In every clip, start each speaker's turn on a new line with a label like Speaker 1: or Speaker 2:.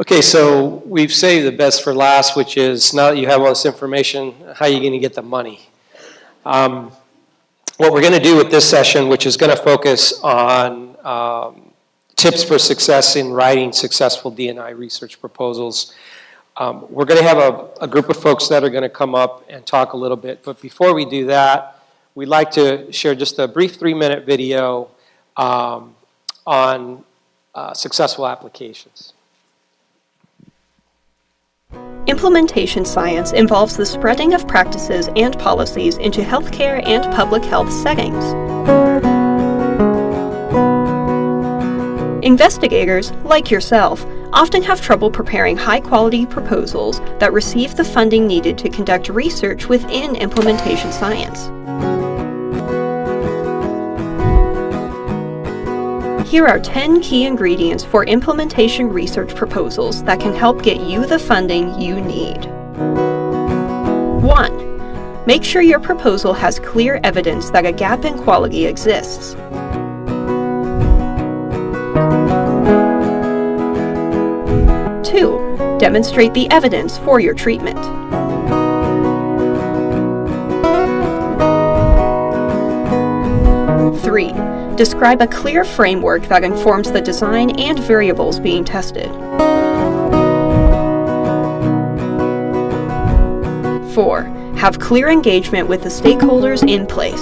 Speaker 1: Okay, so we've saved the best for last, which is now that you have all this information, how are you going to get the money? What we're going to do with this session, which is going to focus on tips for success in writing successful D&I research proposals. We're going to have a group of folks that are going to come up and talk a little bit, but before we do that, we'd like to share just a brief 3-minute video on successful applications.
Speaker 2: Implementation science involves the spreading of practices and policies into healthcare and public health settings. Investigators, like yourself, often have trouble preparing high-quality proposals that receive the funding needed to conduct research within implementation science. Here are 10 key ingredients for implementation research proposals that can help get you the funding you need. 1. Make sure your proposal has clear evidence that a gap in quality exists. 2. Demonstrate the evidence for your treatment. 3. Describe a clear framework that informs the design and variables being tested. 4. Have clear engagement with the stakeholders in place.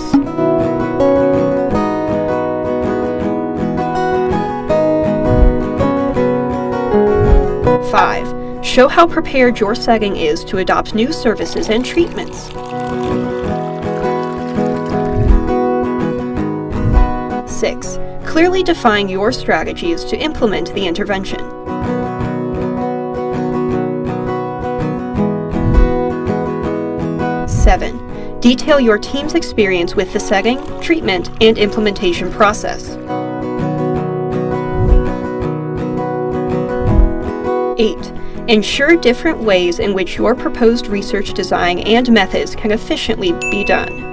Speaker 2: 5. Show how prepared your setting is to adopt new services and treatments. 6. Clearly define your strategies to implement the intervention. 7. Detail your team's experience with the setting, treatment, and implementation process. 8. Ensure different ways in which your proposed research design and methods can efficiently be done.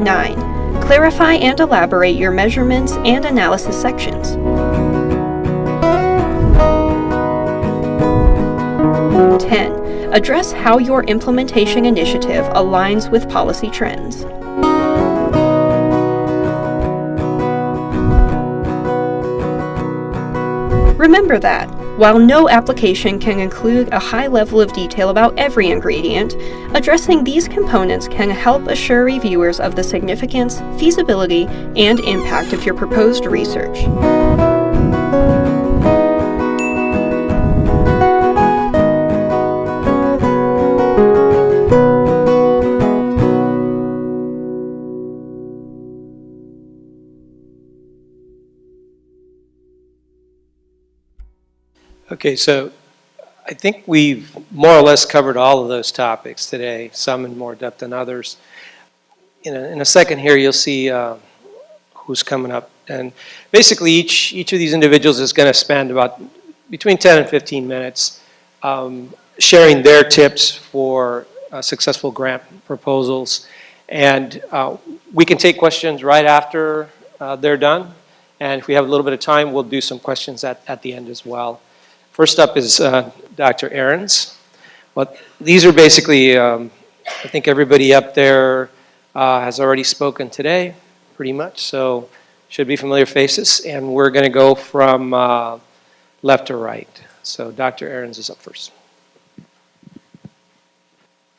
Speaker 2: 9. Clarify and elaborate your measurements and analysis sections. 10. Address how your implementation initiative aligns with policy trends. Remember that, while no application can include a high level of detail about every ingredient, addressing these components can help assure reviewers of the significance, feasibility, and impact of your proposed research.
Speaker 1: Okay, so I think we've more or less covered all of those topics today, some in more depth than others. In a second here, you'll see who's coming up. And basically, each of these individuals is going to spend about between 10 and 15 minutes sharing their tips for successful grant proposals. And we can take questions right after they're done. And if we have a little bit of time, we'll do some questions at the end as well. First up is Dr. Ahrens. Well, these are basically, I think everybody up there has already spoken today, pretty much, so should be familiar faces. And we're going to go from left to right. So Dr. Ahrens is up first.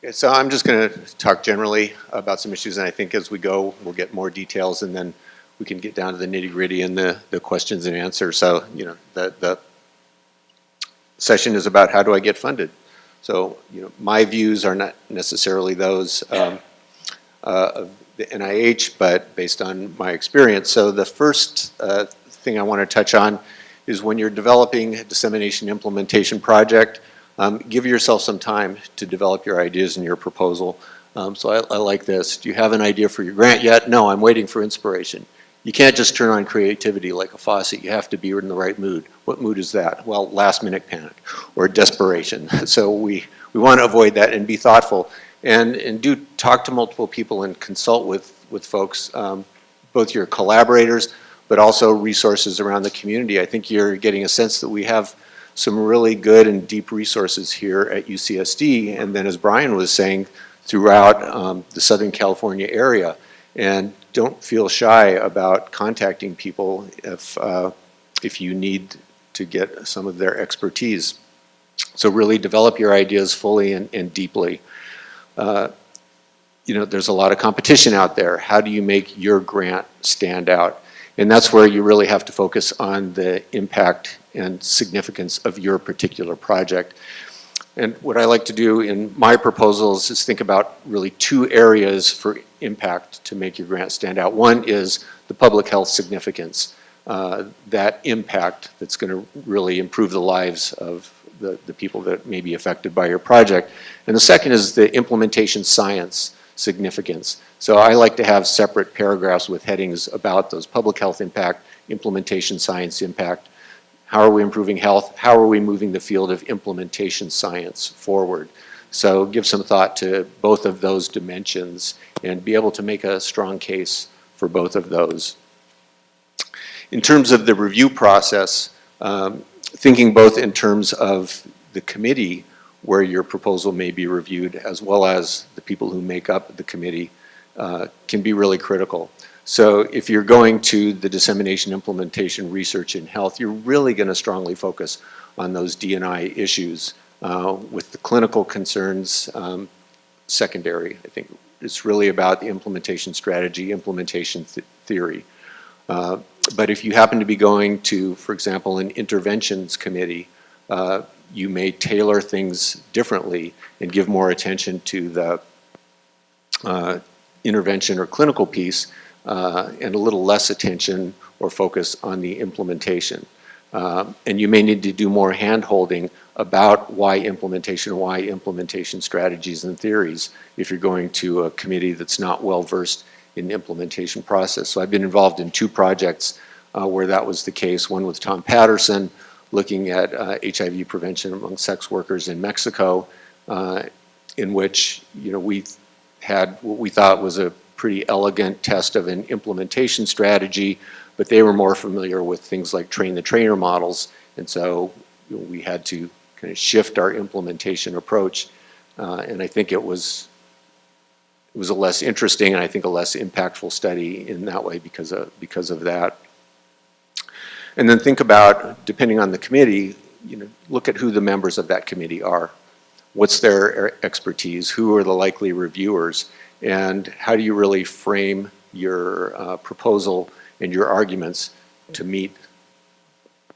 Speaker 3: Okay, so I'm just going to talk generally about some issues, and I think as we go, we'll get more details, and then we can get down to the nitty-gritty and the questions and answers. So, you know, the session is about how do I get funded. So, you know, my views are not necessarily those of the NIH, but based on my experience. So the first thing I want to touch on is when you're developing a dissemination implementation project, give yourself some time to develop your ideas and your proposal. So I like this. Do you have an idea for your grant yet? No, I'm waiting for inspiration. You can't just turn on creativity like a faucet. You have to be in the right mood. What mood is that? Well, last minute panic or desperation. So we want to avoid that and be thoughtful. And do talk to multiple people and consult with folks, both your collaborators, but also resources around the community. I think you're getting a sense that we have some really good and deep resources here at UCSD, and then as Brian was saying, throughout the Southern California area. And don't feel shy about contacting people if you need to get some of their expertise. So really develop your ideas fully and deeply. You know, there's a lot of competition out there. How do you make your grant stand out? And that's where you really have to focus on the impact and significance of your particular project. And what I like to do in my proposals is think about really two areas for impact to make your grant stand out. One is the public health significance, that impact that's going to really improve the lives of the people that may be affected by your project. And the second is the implementation science significance. So I like to have separate paragraphs with headings about those public health impact, implementation science impact. How are we improving health? How are we moving the field of implementation science forward? So give some thought to both of those dimensions and be able to make a strong case for both of those. In terms of the review process, thinking both in terms of the committee where your proposal may be reviewed as well as the people who make up the committee can be really critical. So if you're going to the dissemination, implementation, research in health, you're really going to strongly focus on those D&I issues with the clinical concerns secondary. I think it's really about the implementation strategy, implementation theory. But if you happen to be going to, for example, an interventions committee, you may tailor things differently and give more attention to the intervention or clinical piece and a little less attention or focus on the implementation. And you may need to do more hand-holding about why implementation strategies and theories if you're going to a committee that's not well-versed in the implementation process. So I've been involved in two projects where that was the case, one with Tom Patterson, looking at HIV prevention among sex workers in Mexico, in which we had what we thought was a pretty elegant test of an implementation strategy, but they were more familiar with things like train-the-trainer models, and so we had to kind of shift our implementation approach, and I think it was a less interesting and I think a less impactful study in that way because of that. And then think about, depending on the committee, look at who the members of that committee are. What's their expertise? Who are the likely reviewers? And how do you really frame your proposal and your arguments to meet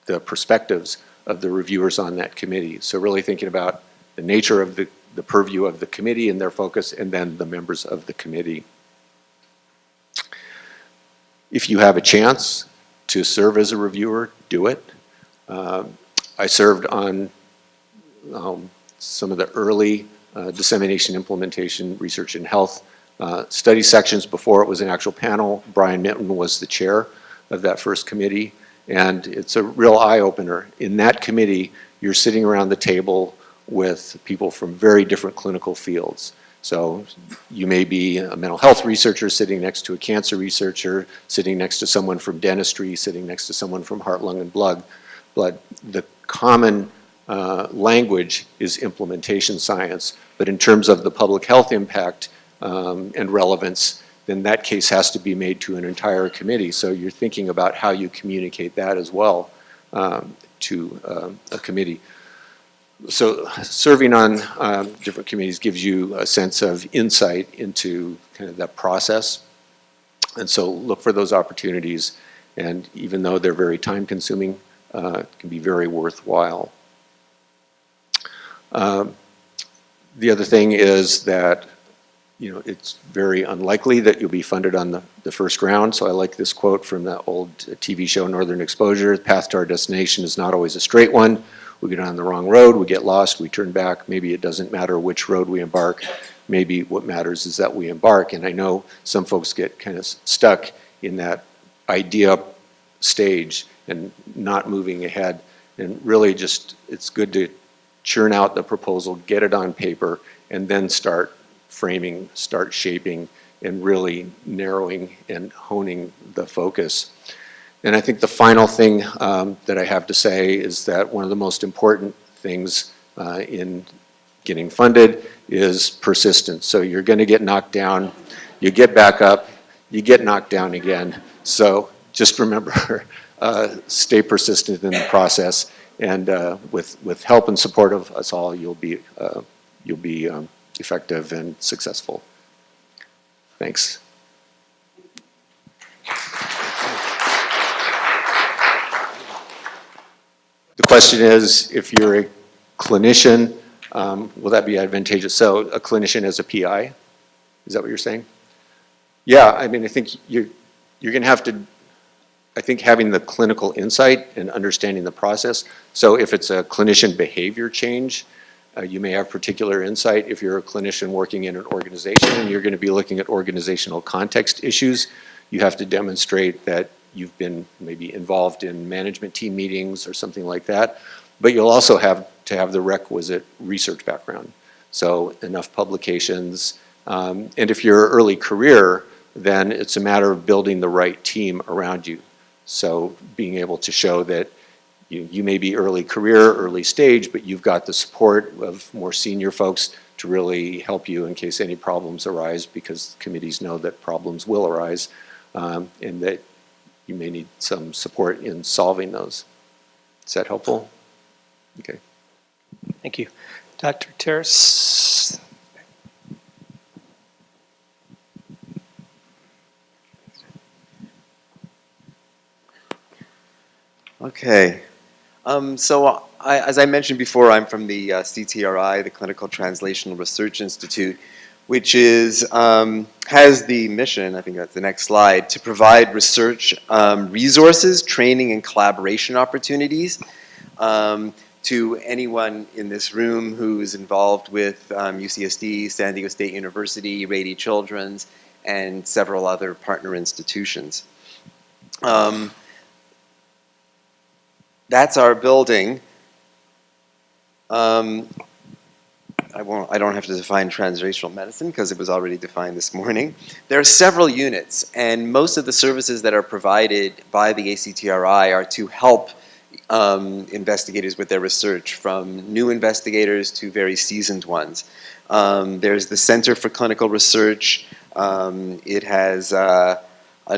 Speaker 3: the perspectives of the reviewers on that committee? So really thinking about the nature of the purview of the committee and their focus, and then the members of the committee. If you have a chance to serve as a reviewer, do it. I served on some of the early dissemination, implementation, research in health study sections before it was an actual panel. Brian Minton was the chair of that first committee, and it's a real eye-opener. In that committee, you're sitting around the table with people from very different clinical fields. So you may be a mental health researcher sitting next to a cancer researcher, sitting next to someone from dentistry, sitting next to someone from heart, lung, and blood. The common language is implementation science, but in terms of the public health impact and relevance, then that case has to be made to an entire committee. So you're thinking about how you communicate that as well to a committee. So serving on different committees gives you a sense of insight into kind of that process. And so look for those opportunities, and even though they're very time consuming, it can be very worthwhile. The other thing is that it's very unlikely that you'll be funded on the first round. So I like this quote from the old TV show Northern Exposure: "The path to our destination is not always a straight one. We get on the wrong road, we get lost, we turn back. Maybe it doesn't matter which road we embark. Maybe what matters is that we embark." And I know some folks get kind of stuck in that idea stage and not moving ahead. And really just, it's good to churn out the proposal, get it on paper, and then start framing, start shaping, and really narrowing and honing the focus. And I think the final thing that I have to say is that one of the most important things in getting funded is persistence. So you're going to get knocked down, you get back up, you get knocked down again. So just remember, stay persistent in the process, and with help and support of us all, you'll be effective and successful. Thanks. The question is, if you're a clinician, will that be advantageous? So a clinician as a PI, is that what you're saying? Yeah, I mean, I think you're going to have to, I think having the clinical insight and understanding the process. So if it's a clinician behavior change, you may have particular insight. If you're a clinician working in an organization and you're going to be looking at organizational context issues, you have to demonstrate that you've been maybe involved in management team meetings or something like that. But you'll also have to have the requisite research background. So enough publications. And if you're early career, then it's a matter of building the right team around you. So being able to show that you may be early career, early stage, but you've got the support of more senior folks to really help you in case any problems arise, because committees know that problems will arise, and that you may need some support in solving those. Is that helpful? Okay.
Speaker 1: Thank you. Dr. Terrace.
Speaker 4: Okay. As I mentioned before, I'm from the CTRI, the Clinical Translational Research Institute, which is, has the mission, I think that's the next slide, to provide research resources, training, and collaboration opportunities to anyone in this room who is involved with UCSD, San Diego State University, Rady Children's, and several other partner institutions. That's our building. I don't have to define translational medicine because it was already defined this morning. There are several units, and most of the services that are provided by the ACTRI are to help investigators with their research, from new investigators to very seasoned ones. There's the Center for Clinical Research. It has a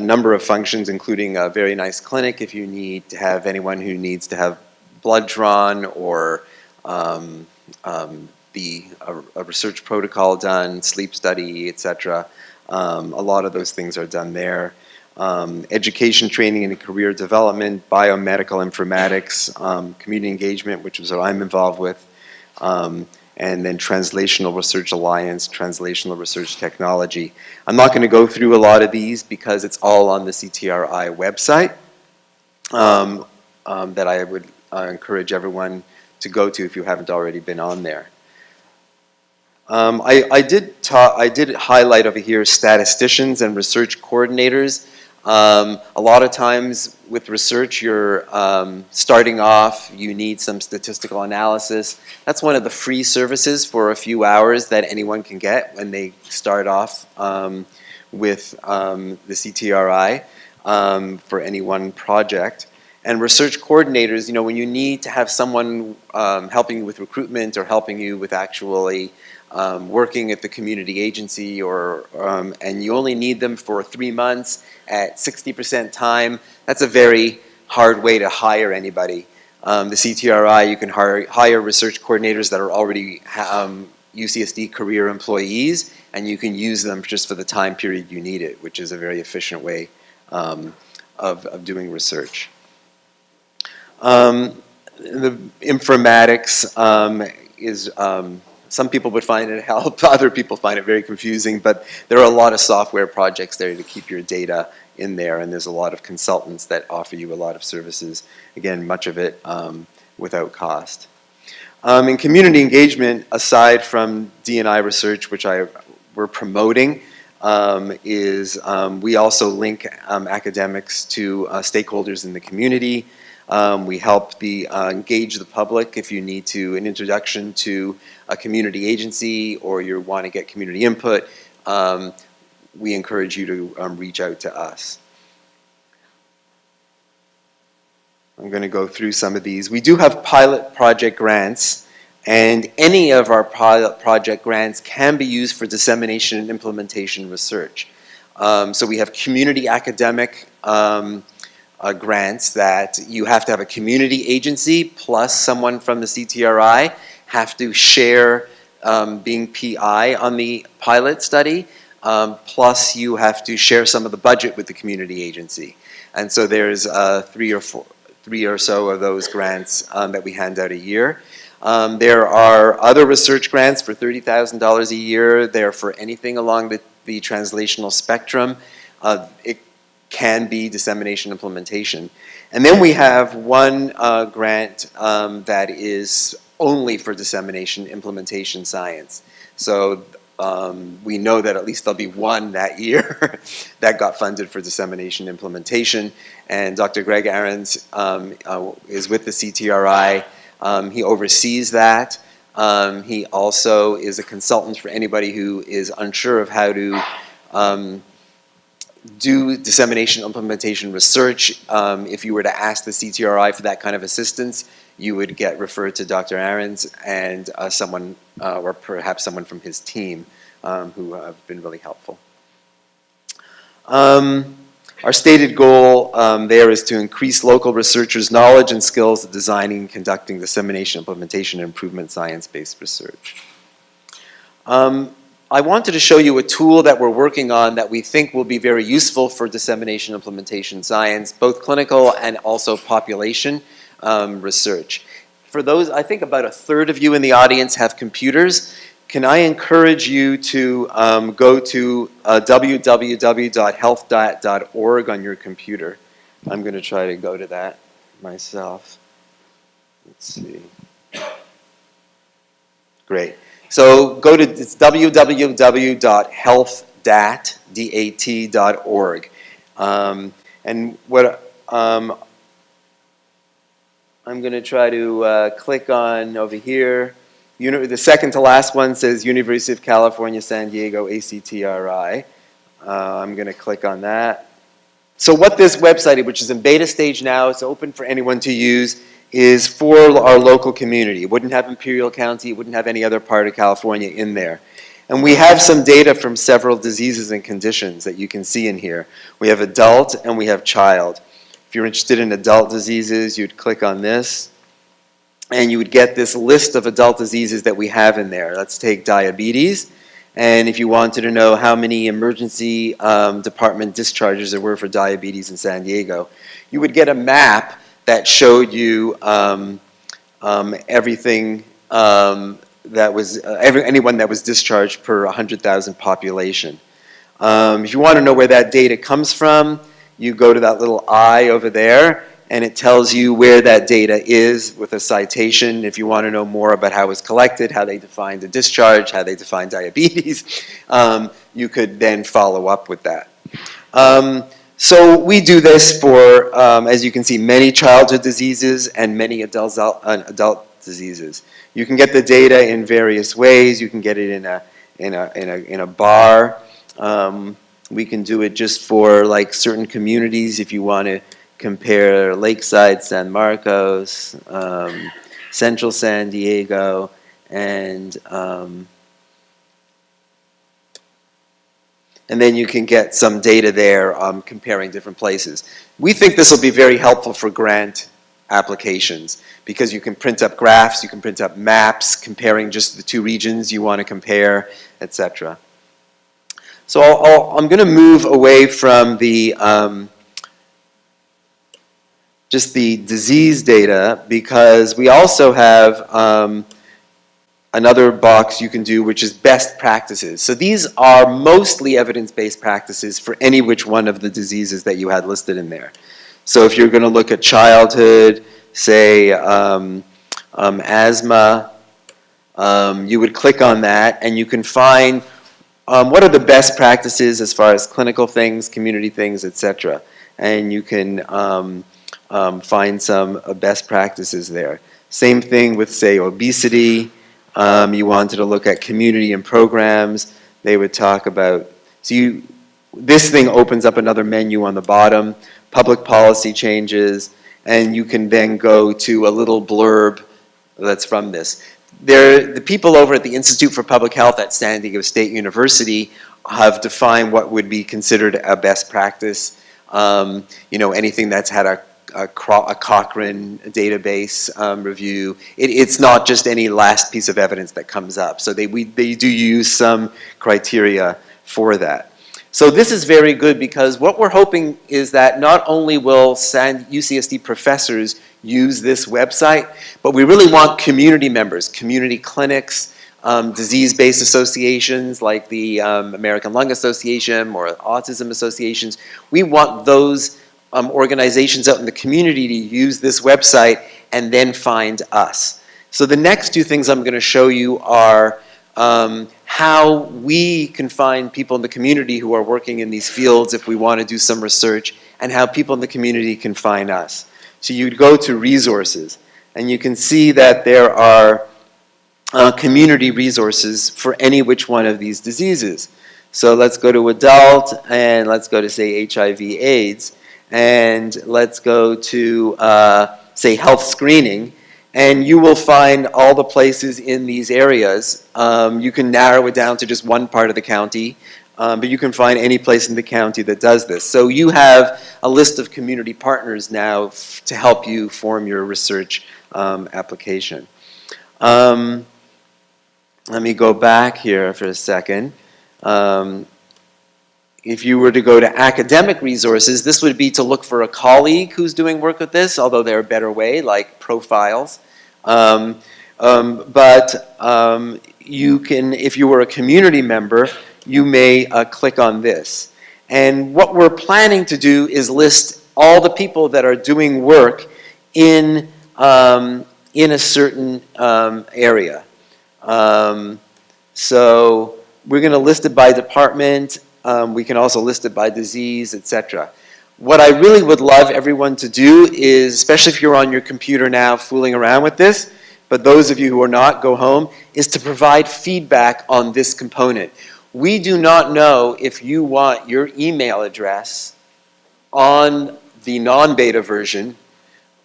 Speaker 4: number of functions, including a very nice clinic if you need to have anyone who needs to have blood drawn or a research protocol done, sleep study, etc. A lot of those things are done there. Education, training, and career development, biomedical informatics, community engagement, which is what I'm involved with, and then Translational Research Alliance, Translational Research Technology. I'm not going to go through a lot of these because it's all on the CTRI website that I would encourage everyone to go to if you haven't already been on there. I did highlight over here statisticians and research coordinators. A lot of times with research, you're starting off, you need some statistical analysis. That's one of the free services for a few hours that anyone can get when they start off with the CTRI for any one project. And research coordinators, you know, when you need to have someone helping you with recruitment or helping you with actually working at the community agency, or and you only need them for 3 months at 60% time, that's a very hard way to hire anybody. The CTRI, you can hire research coordinators that are already UCSD career employees, and you can use them just for the time period you need it, which is a very efficient way of doing research. The informatics is, some people would find it help, other people find it very confusing, but there are a lot of software projects there to keep your data in there, and there's a lot of consultants that offer you a lot of services, again, much of it without cost. In community engagement, aside from D&I research, which we're promoting, we also link academics to stakeholders in the community. We help engage the public if you need an introduction to a community agency or you want to get community input. We encourage you to reach out to us. I'm going to go through some of these. We do have pilot project grants, and any of our pilot project grants can be used for dissemination and implementation research. So we have community academic grants that you have to have a community agency plus someone from the CTRI have to share being PI on the pilot study, plus you have to share some of the budget with the community agency. And so there's three or so of those grants that we hand out a year. There are other research grants for $30,000 a year. They're for anything along the translational spectrum. It can be dissemination implementation. And then we have one grant that is only for dissemination implementation science. So we know that at least there'll be one that year that got funded for dissemination implementation. And Dr. Greg Ahrens is with the CTRI. He oversees that. He also is a consultant for anybody who is unsure of how to do dissemination implementation research. If you were to ask the CTRI for that kind of assistance, you would get referred to Dr. Ahrens and someone, or perhaps someone from his team, who have been really helpful. Our stated goal there is to increase local researchers' knowledge and skills of designing and conducting dissemination, implementation, and improvement science-based research. I wanted to show you a tool that we're working on that we think will be very useful for dissemination implementation science, both clinical and also population research. For those, I think about a third of you in the audience have computers. Can I encourage you to go to www.health.org on your computer? I'm going to try to go to that myself. Let's see. Great. So go to www.health.org. And what I'm going to try to click on over here. The second to last one says University of California, San Diego, ACTRI. I'm going to click on that. So what this website, which is in beta stage now, it's open for anyone to use, is for our local community. It wouldn't have Imperial County, it wouldn't have any other part of California in there. And we have some data from several diseases and conditions that you can see in here. We have adult and we have child. If you're interested in adult diseases, you'd click on this. And you would get this list of adult diseases that we have in there. Let's take diabetes. And if you wanted to know how many emergency department discharges there were for diabetes in San Diego, you would get a map that showed you everything that was, anyone that was discharged per 100,000 population. If you want to know where that data comes from, you go to that little I over there, and it tells you where that data is with a citation. If you want to know more about how it was collected, how they defined a discharge, how they defined diabetes, you could then follow up with that. So we do this for, as you can see, many childhood diseases and many adult diseases. You can get the data in various ways. You can get it in a bar. We can do it just for like certain communities if you want to compare Lakeside, San Marcos, Central San Diego, and then you can get some data there comparing different places. We think this will be very helpful for grant applications because you can print up graphs, you can print up maps comparing just the two regions you want to compare, etc. So I'm going to move away from the just the disease data because we also have another box you can do, which is best practices. So these are mostly evidence-based practices for any which one of the diseases that you had listed in there. So if you're going to look at childhood, say asthma, you would click on that and you can find what are the best practices as far as clinical things, community things, etc. And you can find some best practices there. Same thing with, say, obesity. You wanted to look at community and programs. They would talk about, so this thing opens up another menu on the bottom, public policy changes, and you can then go to a little blurb that's from this. The people over at the Institute for Public Health at San Diego State University have defined what would be considered a best practice. You know, anything that's had a Cochrane database review. It's not just any last piece of evidence that comes up. So they do use some criteria for that. So this is very good because what we're hoping is that not only will UCSD professors use this website, but we really want community members, community clinics, disease-based associations like the American Lung Association or Autism Associations. We want those organizations out in the community to use this website and then find us. So the next two things I'm going to show you are how we can find people in the community who are working in these fields if we want to do some research, and how people in the community can find us. So you'd go to resources, and you can see that there are community resources for any which one of these diseases. So let's go to adult, and let's go to, say, HIV/AIDS, and let's go to, say, health screening, and you will find all the places in these areas. You can narrow it down to just one part of the county, but you can find any place in the county that does this. So you have a list of community partners now to help you form your research application. Let me go back here for a second. If you were to go to academic resources, this would be to look for a colleague who's doing work with this, although there are a better way, like profiles. You can, if you were a community member, you may click on this. And what we're planning to do is list all the people that are doing work in a certain area. So we're going to list it by department. We can also list it by disease, etc. What I really would love everyone to do is, especially if you're on your computer now fooling around with this, but those of you who are not, go home, is to provide feedback on this component. We do not know if you want your email address on the non-beta version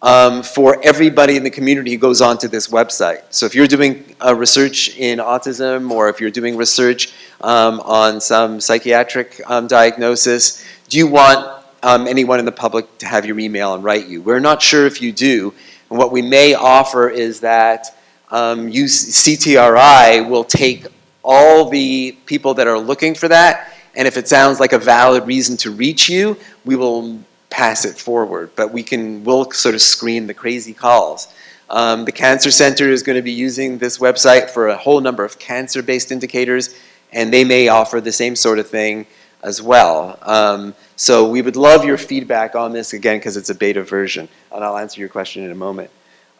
Speaker 4: for everybody in the community who goes onto this website. So if you're doing research in autism, or if you're doing research on some psychiatric diagnosis, do you want anyone in the public to have your email and write you? We're not sure if you do. And what we may offer is that CTRI will take all the people that are looking for that, and if it sounds like a valid reason to reach you, we will pass it forward. But we'll sort of screen the crazy calls. The Cancer Center is going to be using this website for a whole number of cancer-based indicators, and they may offer the same sort of thing as well. So we would love your feedback on this, again, because it's a beta version, and I'll answer your question in a moment.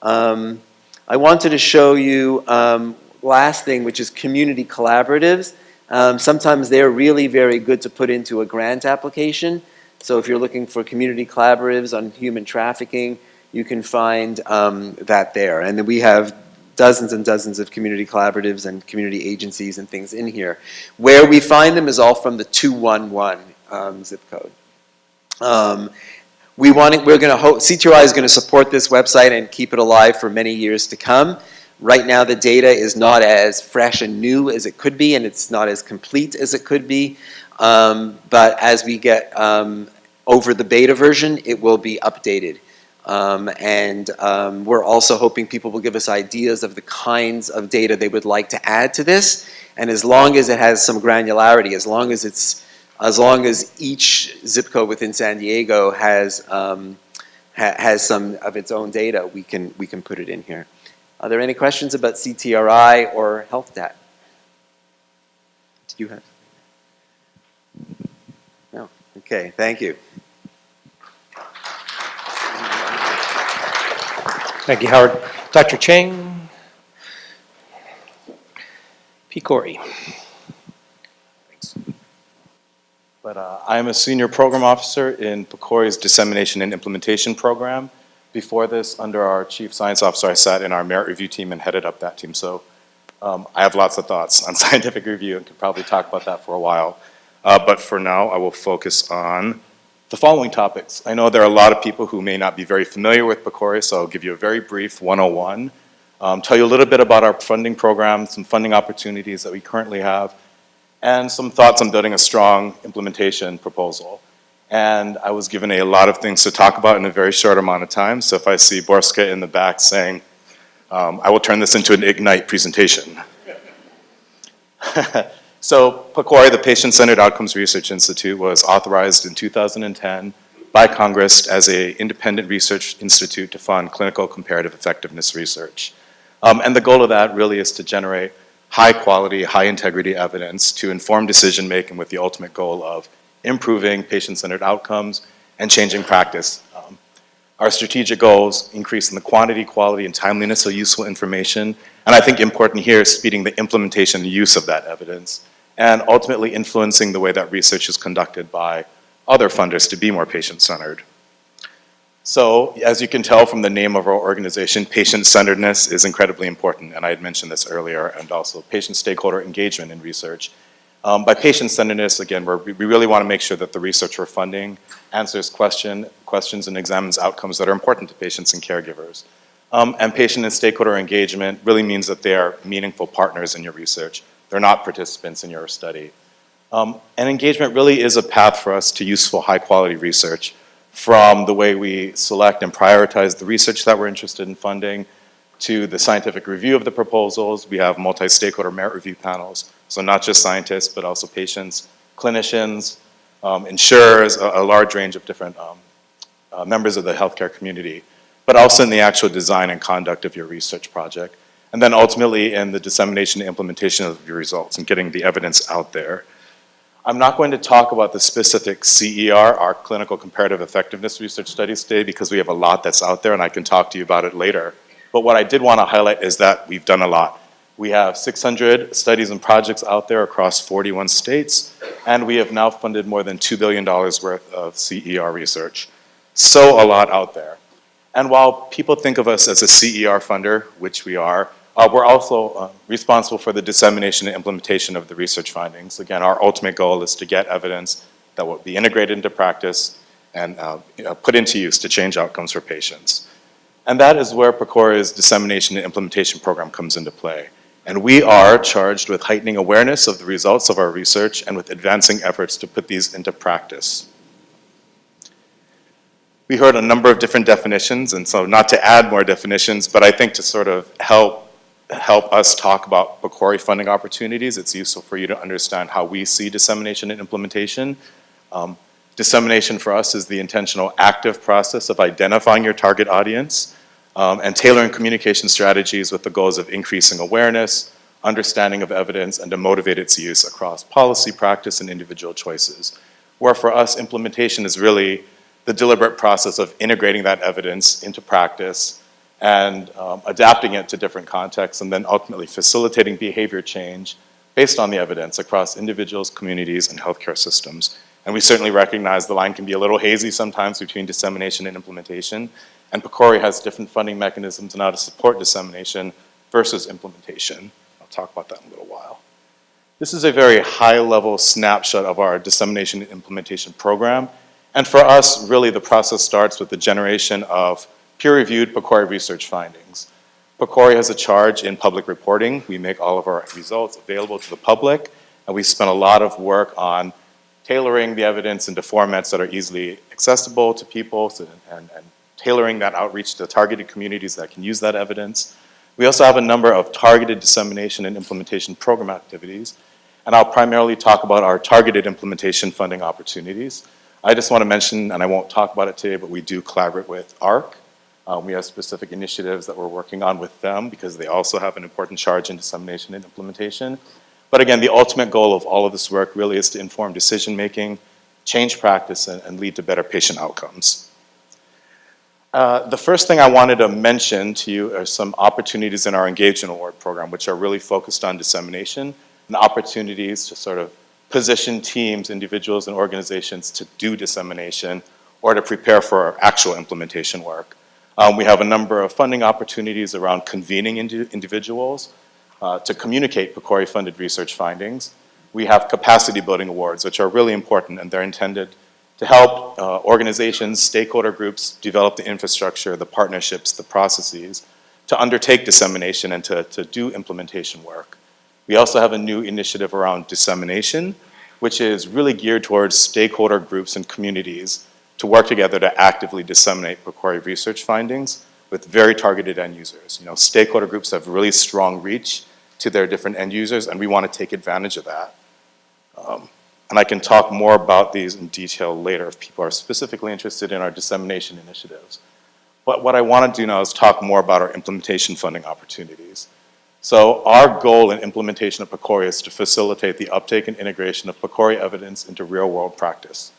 Speaker 4: I wanted to show you last thing, which is community collaboratives. Sometimes they're really very good to put into a grant application. So if you're looking for community collaboratives on human trafficking, you can find that there. And then we have dozens and dozens of community collaboratives and community agencies and things in here. Where we find them is all from the 211 zip code. CTRI is going to support this website and keep it alive for many years to come. Right now the data is not as fresh and new as it could be, and it's not as complete as it could be. But as we get over the beta version, it will be updated. We're also hoping people will give us ideas of the kinds of data they would like to add to this. And as long as it has some granularity, as long as each zip code within San Diego has some of its own data, we can put it in here. Are there any questions about CTRI or health data? Do you have? No. Okay. Thank you.
Speaker 1: Thank you, Howard. Dr. Chiang. P. Corey.
Speaker 5: Thanks. But I'm a senior program officer in PCORI's Dissemination and Implementation program. Before this, under our chief science officer, I sat in our merit review team and headed up that team. So I have lots of thoughts on scientific review and could probably talk about that for a while. But for now, I will focus on the following topics. I know there are a lot of people who may not be very familiar with PCORI, so I'll give you a very brief 101. Tell you a little bit about our funding program, some funding opportunities that we currently have, and some thoughts on building a strong implementation proposal. And I was given a lot of things to talk about in a very short amount of time, so if I see Borska in the back saying, I will turn this into an Ignite presentation. So PCORI, the Patient-Centered Outcomes Research Institute, was authorized in 2010 by Congress as an independent research institute to fund clinical comparative effectiveness research. And the goal of that really is to generate high quality, high integrity evidence to inform decision making with the ultimate goal of improving patient-centered outcomes and changing practice. Our strategic goals, increasing the quantity, quality, and timeliness of useful information, and I think important here is speeding the implementation and use of that evidence, and ultimately influencing the way that research is conducted by other funders to be more patient-centered. So, as you can tell from the name of our organization, patient-centeredness is incredibly important, and I had mentioned this earlier, and also patient stakeholder engagement in research. By patient-centeredness, again, we really want to make sure that the research we're funding answers questions and examines outcomes that are important to patients and caregivers. And patient and stakeholder engagement really means that they are meaningful partners in your research. They're not participants in your study. And engagement really is a path for us to useful, high-quality research, from the way we select and prioritize the research that we're interested in funding, to the scientific review of the proposals. We have multi-stakeholder merit review panels, so not just scientists, but also patients, clinicians, insurers, a large range of different members of the healthcare community, but also in the actual design and conduct of your research project. And then ultimately in the dissemination and implementation of your results and getting the evidence out there. I'm not going to talk about the specific CER, our clinical comparative effectiveness research studies today, because we have a lot that's out there and I can talk to you about it later. But what I did want to highlight is that we've done a lot. We have 600 studies and projects out there across 41 states, and we have now funded more than $2 billion worth of CER research. So a lot out there. And while people think of us as a CER funder, which we are, we're also responsible for the dissemination and implementation of the research findings. Again, our ultimate goal is to get evidence that will be integrated into practice and put into use to change outcomes for patients. And that is where PCORI's dissemination and implementation program comes into play. And we are charged with heightening awareness of the results of our research and with advancing efforts to put these into practice. We heard a number of different definitions, and so not to add more definitions, but I think to sort of help us talk about PCORI funding opportunities, it's useful for you to understand how we see dissemination and implementation. Dissemination for us is the intentional active process of identifying your target audience and tailoring communication strategies with the goals of increasing awareness, understanding of evidence, and to motivate its use across policy, practice, and individual choices. Where for us, implementation is really the deliberate process of integrating that evidence into practice and adapting it to different contexts, and then ultimately facilitating behavior change based on the evidence across individuals, communities, and healthcare systems. And we certainly recognize the line can be a little hazy sometimes between dissemination and implementation, and PCORI has different funding mechanisms on how to support dissemination versus implementation. I'll talk about that in a little while. This is a very high-level snapshot of our dissemination and implementation program, and for us, really the process starts with the generation of peer-reviewed PCORI research findings. PCORI has a charge in public reporting. We make all of our results available to the public, and we spend a lot of work on tailoring the evidence into formats that are easily accessible to people and tailoring that outreach to targeted communities that can use that evidence. We also have a number of targeted dissemination and implementation program activities, and I'll primarily talk about our targeted implementation funding opportunities. I just want to mention, and I won't talk about it today, but we do collaborate with ARC. We have specific initiatives that we're working on with them because they also have an important charge in dissemination and implementation. But again, the ultimate goal of all of this work really is to inform decision-making, change practice, and lead to better patient outcomes. The first thing I wanted to mention to you are some opportunities in our Engagement Award program, which are really focused on dissemination and opportunities to sort of position teams, individuals, and organizations to do dissemination or to prepare for our actual implementation work. We have a number of funding opportunities around convening individuals to communicate PCORI-funded research findings. We have capacity building awards, which are really important, and they're intended to help organizations, stakeholder groups develop the infrastructure, the partnerships, the processes to undertake dissemination and to do implementation work. We also have a new initiative around dissemination, which is really geared towards stakeholder groups and communities to work together to actively disseminate PCORI research findings with very targeted end users. You know, stakeholder groups have really strong reach to their different end users, and we want to take advantage of that. And I can talk more about these in detail later if people are specifically interested in our dissemination initiatives. But what I want to do now is talk more about our implementation funding opportunities. So our goal in implementation of PCORI is to facilitate the uptake and integration of PCORI evidence into real-world practice.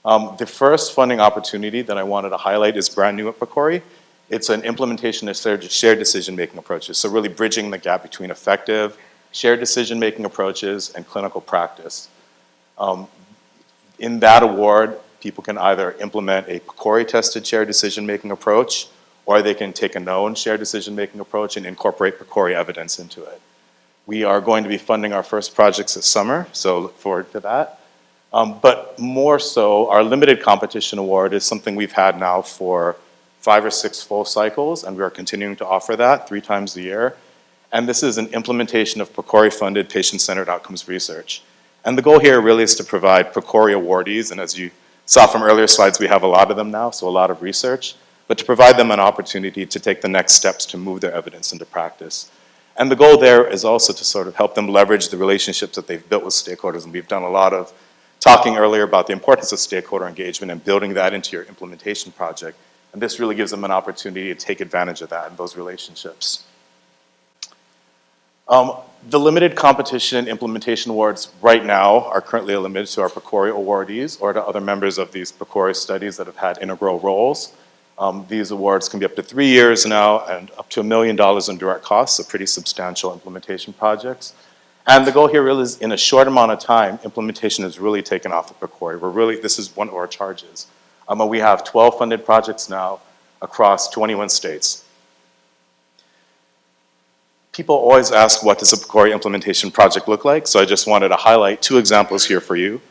Speaker 5: The first funding opportunity that I wanted to highlight is brand new at PCORI. It's an implementation of shared decision-making approaches, so really bridging the gap between effective shared decision-making approaches and clinical practice. In that award, people can either implement a PCORI-tested shared decision-making approach, or they can take a known shared decision-making approach and incorporate PCORI evidence into it. We are going to be funding our first projects this summer, so look forward to that. But more so, our limited competition award is something we've had now for 5 or 6 full cycles, and we are continuing to offer that 3 times a year. And this is an implementation of PCORI-funded patient-centered outcomes research. And the goal here really is to provide PCORI awardees, and as you saw from earlier slides, we have a lot of them now, so a lot of research, but to provide them an opportunity to take the next steps to move their evidence into practice. And the goal there is also to sort of help them leverage the relationships that they've built with stakeholders, and we've done a lot of talking earlier about the importance of stakeholder engagement and building that into your implementation project. And this really gives them an opportunity to take advantage of that and those relationships. The limited competition and implementation awards right now are currently limited to our PCORI awardees or to other members of these PCORI studies that have had integral roles. These awards can be up to 3 years now and up to $1 million in direct costs, so pretty substantial implementation projects. And the goal here really is in a short amount of time, implementation has really taken off at PCORI. This is one of our charges. We have 12 funded projects now across 21 states. People always ask, what does a PCORI implementation project look like? So I just wanted to highlight 2 examples here for you.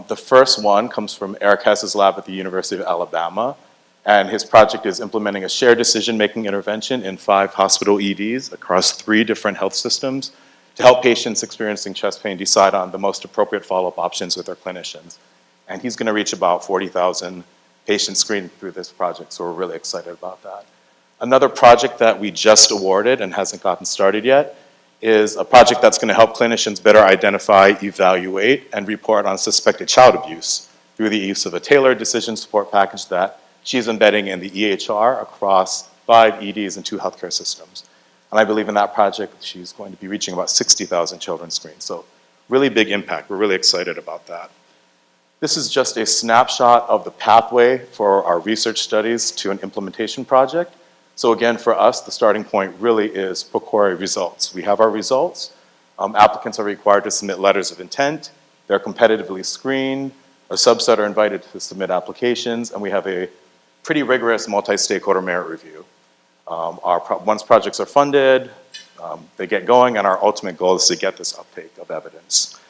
Speaker 5: The first one comes from Eric Hess's lab at the University of Alabama, and his project is implementing a shared decision-making intervention in 5 hospital EDs across 3 different health systems to help patients experiencing chest pain decide on the most appropriate follow-up options with their clinicians. And he's gonna reach about 40,000 patients screened through this project, so we're really excited about that. Another project that we just awarded and hasn't gotten started yet is a project that's going to help clinicians better identify, evaluate, and report on suspected child abuse through the use of a tailored decision support package that she's embedding in the EHR across 5 EDs and 2 healthcare systems. And I believe in that project, she's going to be reaching about 60,000 children screened. So really big impact. We're really excited about that. This is just a snapshot of the pathway for our research studies to an implementation project. So again, for us, the starting point really is PCORI results. We have our results. Applicants are required to submit letters of intent. They're competitively screened. A subset are invited to submit applications, and we have a pretty rigorous multi-stakeholder merit review. Once projects are funded, they get going, and our ultimate goal is to get this uptake of evidence.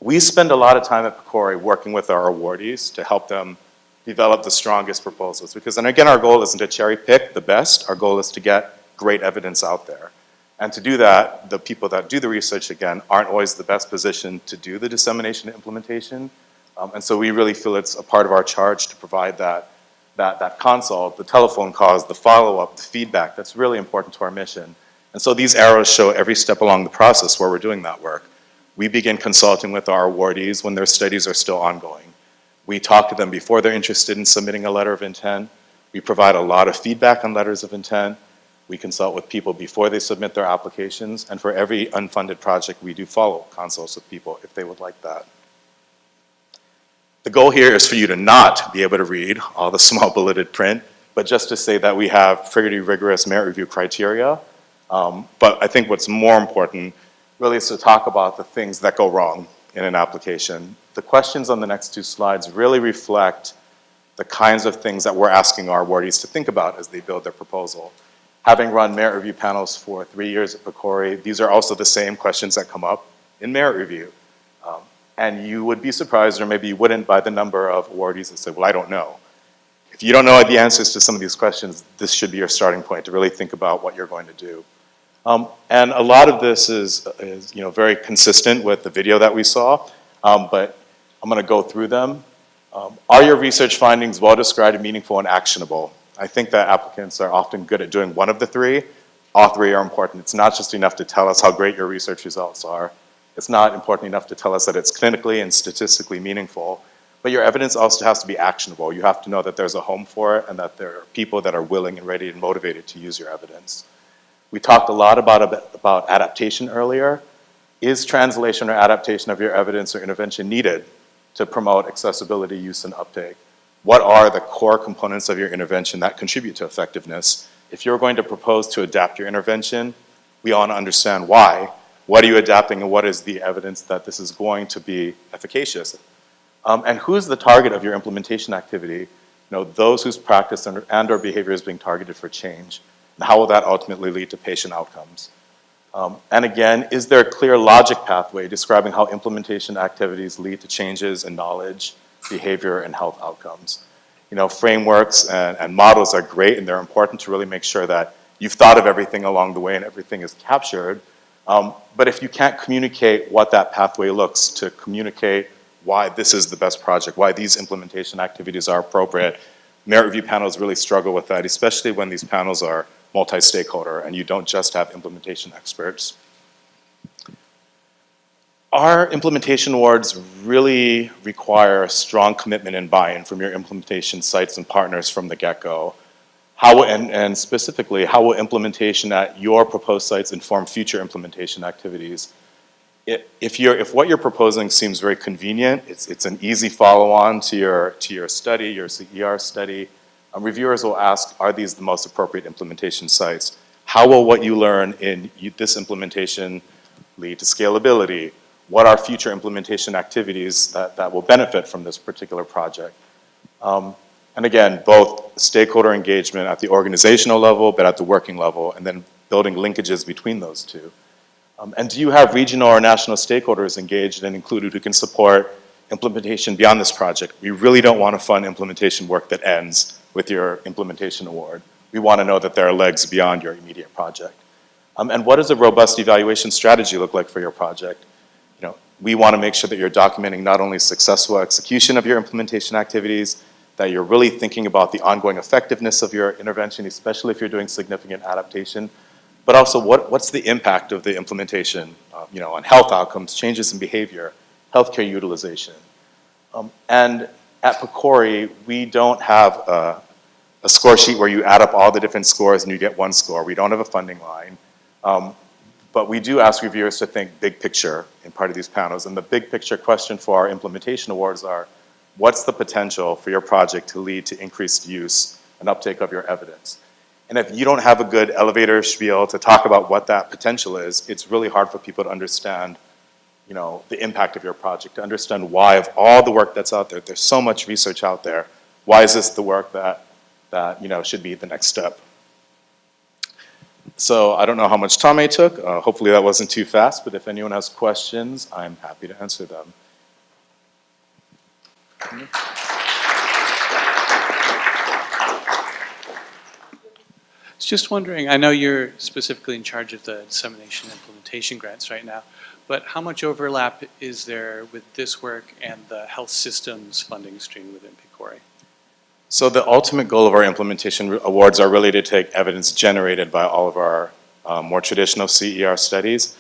Speaker 5: We spend a lot of time at PCORI working with our awardees to help them develop the strongest proposals. Because, and again, our goal isn't to cherry pick the best, our goal is to get great evidence out there. And to do that, the people that do the research, again, aren't always the best positioned to do the dissemination and implementation. And so we really feel it's a part of our charge to provide that consult, the telephone calls, the follow-up, the feedback. That's really important to our mission. And so these arrows show every step along the process where we're doing that work. We begin consulting with our awardees when their studies are still ongoing. We talk to them before they're interested in submitting a letter of intent. We provide a lot of feedback on letters of intent. We consult with people before they submit their applications. And for every unfunded project, we do follow consults with people if they would like that. The goal here is for you to not be able to read all the small bulleted print, but just to say that we have pretty rigorous merit review criteria. But I think what's more important really is to talk about the things that go wrong in an application. The questions on the next 2 slides really reflect the kinds of things that we're asking our awardees to think about as they build their proposal. Having run merit review panels for 3 years at PCORI, these are also the same questions that come up in merit review. And you would be surprised, or maybe you wouldn't, by the number of awardees that say, well, I don't know. If you don't know the answers to some of these questions, this should be your starting point to really think about what you're going to do. And a lot of this is very consistent with the video that we saw, but I'm going to go through them. Are your research findings well described, meaningful, and actionable? I think that applicants are often good at doing one of the three. All three are important. It's not just enough to tell us how great your research results are. It's not important enough to tell us that it's clinically and statistically meaningful. But your evidence also has to be actionable. You have to know that there's a home for it and that there are people that are willing and ready and motivated to use your evidence. We talked a lot about adaptation earlier. Is translation or adaptation of your evidence or intervention needed to promote accessibility, use, and uptake? What are the core components of your intervention that contribute to effectiveness? If you're going to propose to adapt your intervention, we want to understand why. What are you adapting, and what is the evidence that this is going to be efficacious? And who's the target of your implementation activity? Those whose practice and or behavior is being targeted for change. And how will that ultimately lead to patient outcomes? And again, is there a clear logic pathway describing how implementation activities lead to changes in knowledge, behavior, and health outcomes? Frameworks and models are great, and they're important to really make sure that you've thought of everything along the way and everything is captured. But if you can't communicate what that pathway looks to communicate why this is the best project, why these implementation activities are appropriate, merit review panels really struggle with that, especially when these panels are multi-stakeholder and you don't just have implementation experts. Our implementation awards really require a strong commitment and buy-in from your implementation sites and partners from the get-go. And specifically, how will implementation at your proposed sites inform future implementation activities? If what you're proposing seems very convenient, it's an easy follow-on to your study, your CER study, reviewers will ask, are these the most appropriate implementation sites? How will what you learn in this implementation lead to scalability? What are future implementation activities that will benefit from this particular project? And again, both stakeholder engagement at the organizational level, but at the working level, and then building linkages between those two. And do you have regional or national stakeholders engaged and included who can support implementation beyond this project? We really don't want to fund implementation work that ends with your implementation award. We want to know that there are legs beyond your immediate project. And what does a robust evaluation strategy look like for your project? We want to make sure that you're documenting not only successful execution of your implementation activities, that you're really thinking about the ongoing effectiveness of your intervention, especially if you're doing significant adaptation, but also what's the impact of the implementation on health outcomes, changes in behavior, healthcare utilization. And at PCORI, we don't have a score sheet where you add up all the different scores and you get one score. We don't have a funding line. But we do ask reviewers to think big picture in part of these panels. And the big picture question for our implementation awards are, what's the potential for your project to lead to increased use and uptake of your evidence? And if you don't have a good elevator spiel to talk about what that potential is, it's really hard for people to understand the impact of your project, to understand why of all the work that's out there, there's so much research out there, why is this the work that should be the next step? So I don't know how much time I took. Hopefully that wasn't too fast, but if anyone has questions, I'm happy to answer them.
Speaker 6: I was just wondering, I know you're specifically in charge of the dissemination and implementation grants right now, but how much overlap is there with this work and the health systems funding stream within PCORI?
Speaker 5: So the ultimate goal of our implementation awards are really to take evidence generated by all of our more traditional CER studies.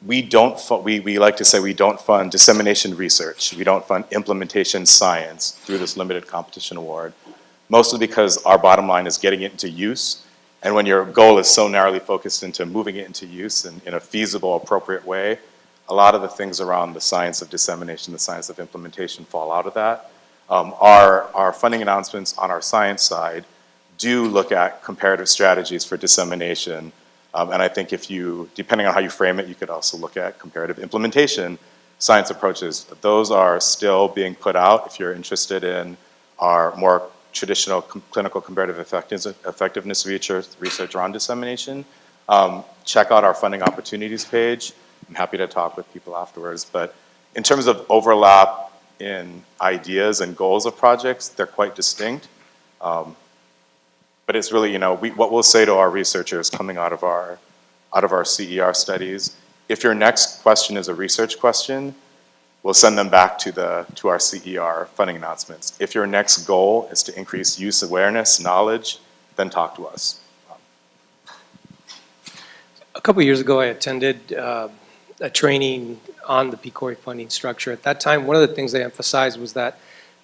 Speaker 5: We like to say we don't fund dissemination research. We don't fund implementation science through this limited competition award, mostly because our bottom line is getting it into use. And when your goal is so narrowly focused into moving it into use in a feasible, appropriate way, a lot of the things around the science of dissemination, the science of implementation fall out of that. Our funding announcements on our science side do look at comparative strategies for dissemination. And I think depending on how you frame it, you could also look at comparative implementation science approaches. Those are still being put out. If you're interested in our more traditional clinical comparative effectiveness research around dissemination, check out our funding opportunities page. I'm happy to talk with people afterwards. But In terms of overlap in ideas and goals of projects, they're quite distinct. But it's really, what we'll say to our researchers coming out of our CER studies, if your next question is a research question, we'll send them back to our CER funding announcements. If your next goal is to increase use awareness, knowledge, then talk to us.
Speaker 1: A couple of years ago, I attended a training on the PCORI funding structure. At that time, one of the things they emphasized was that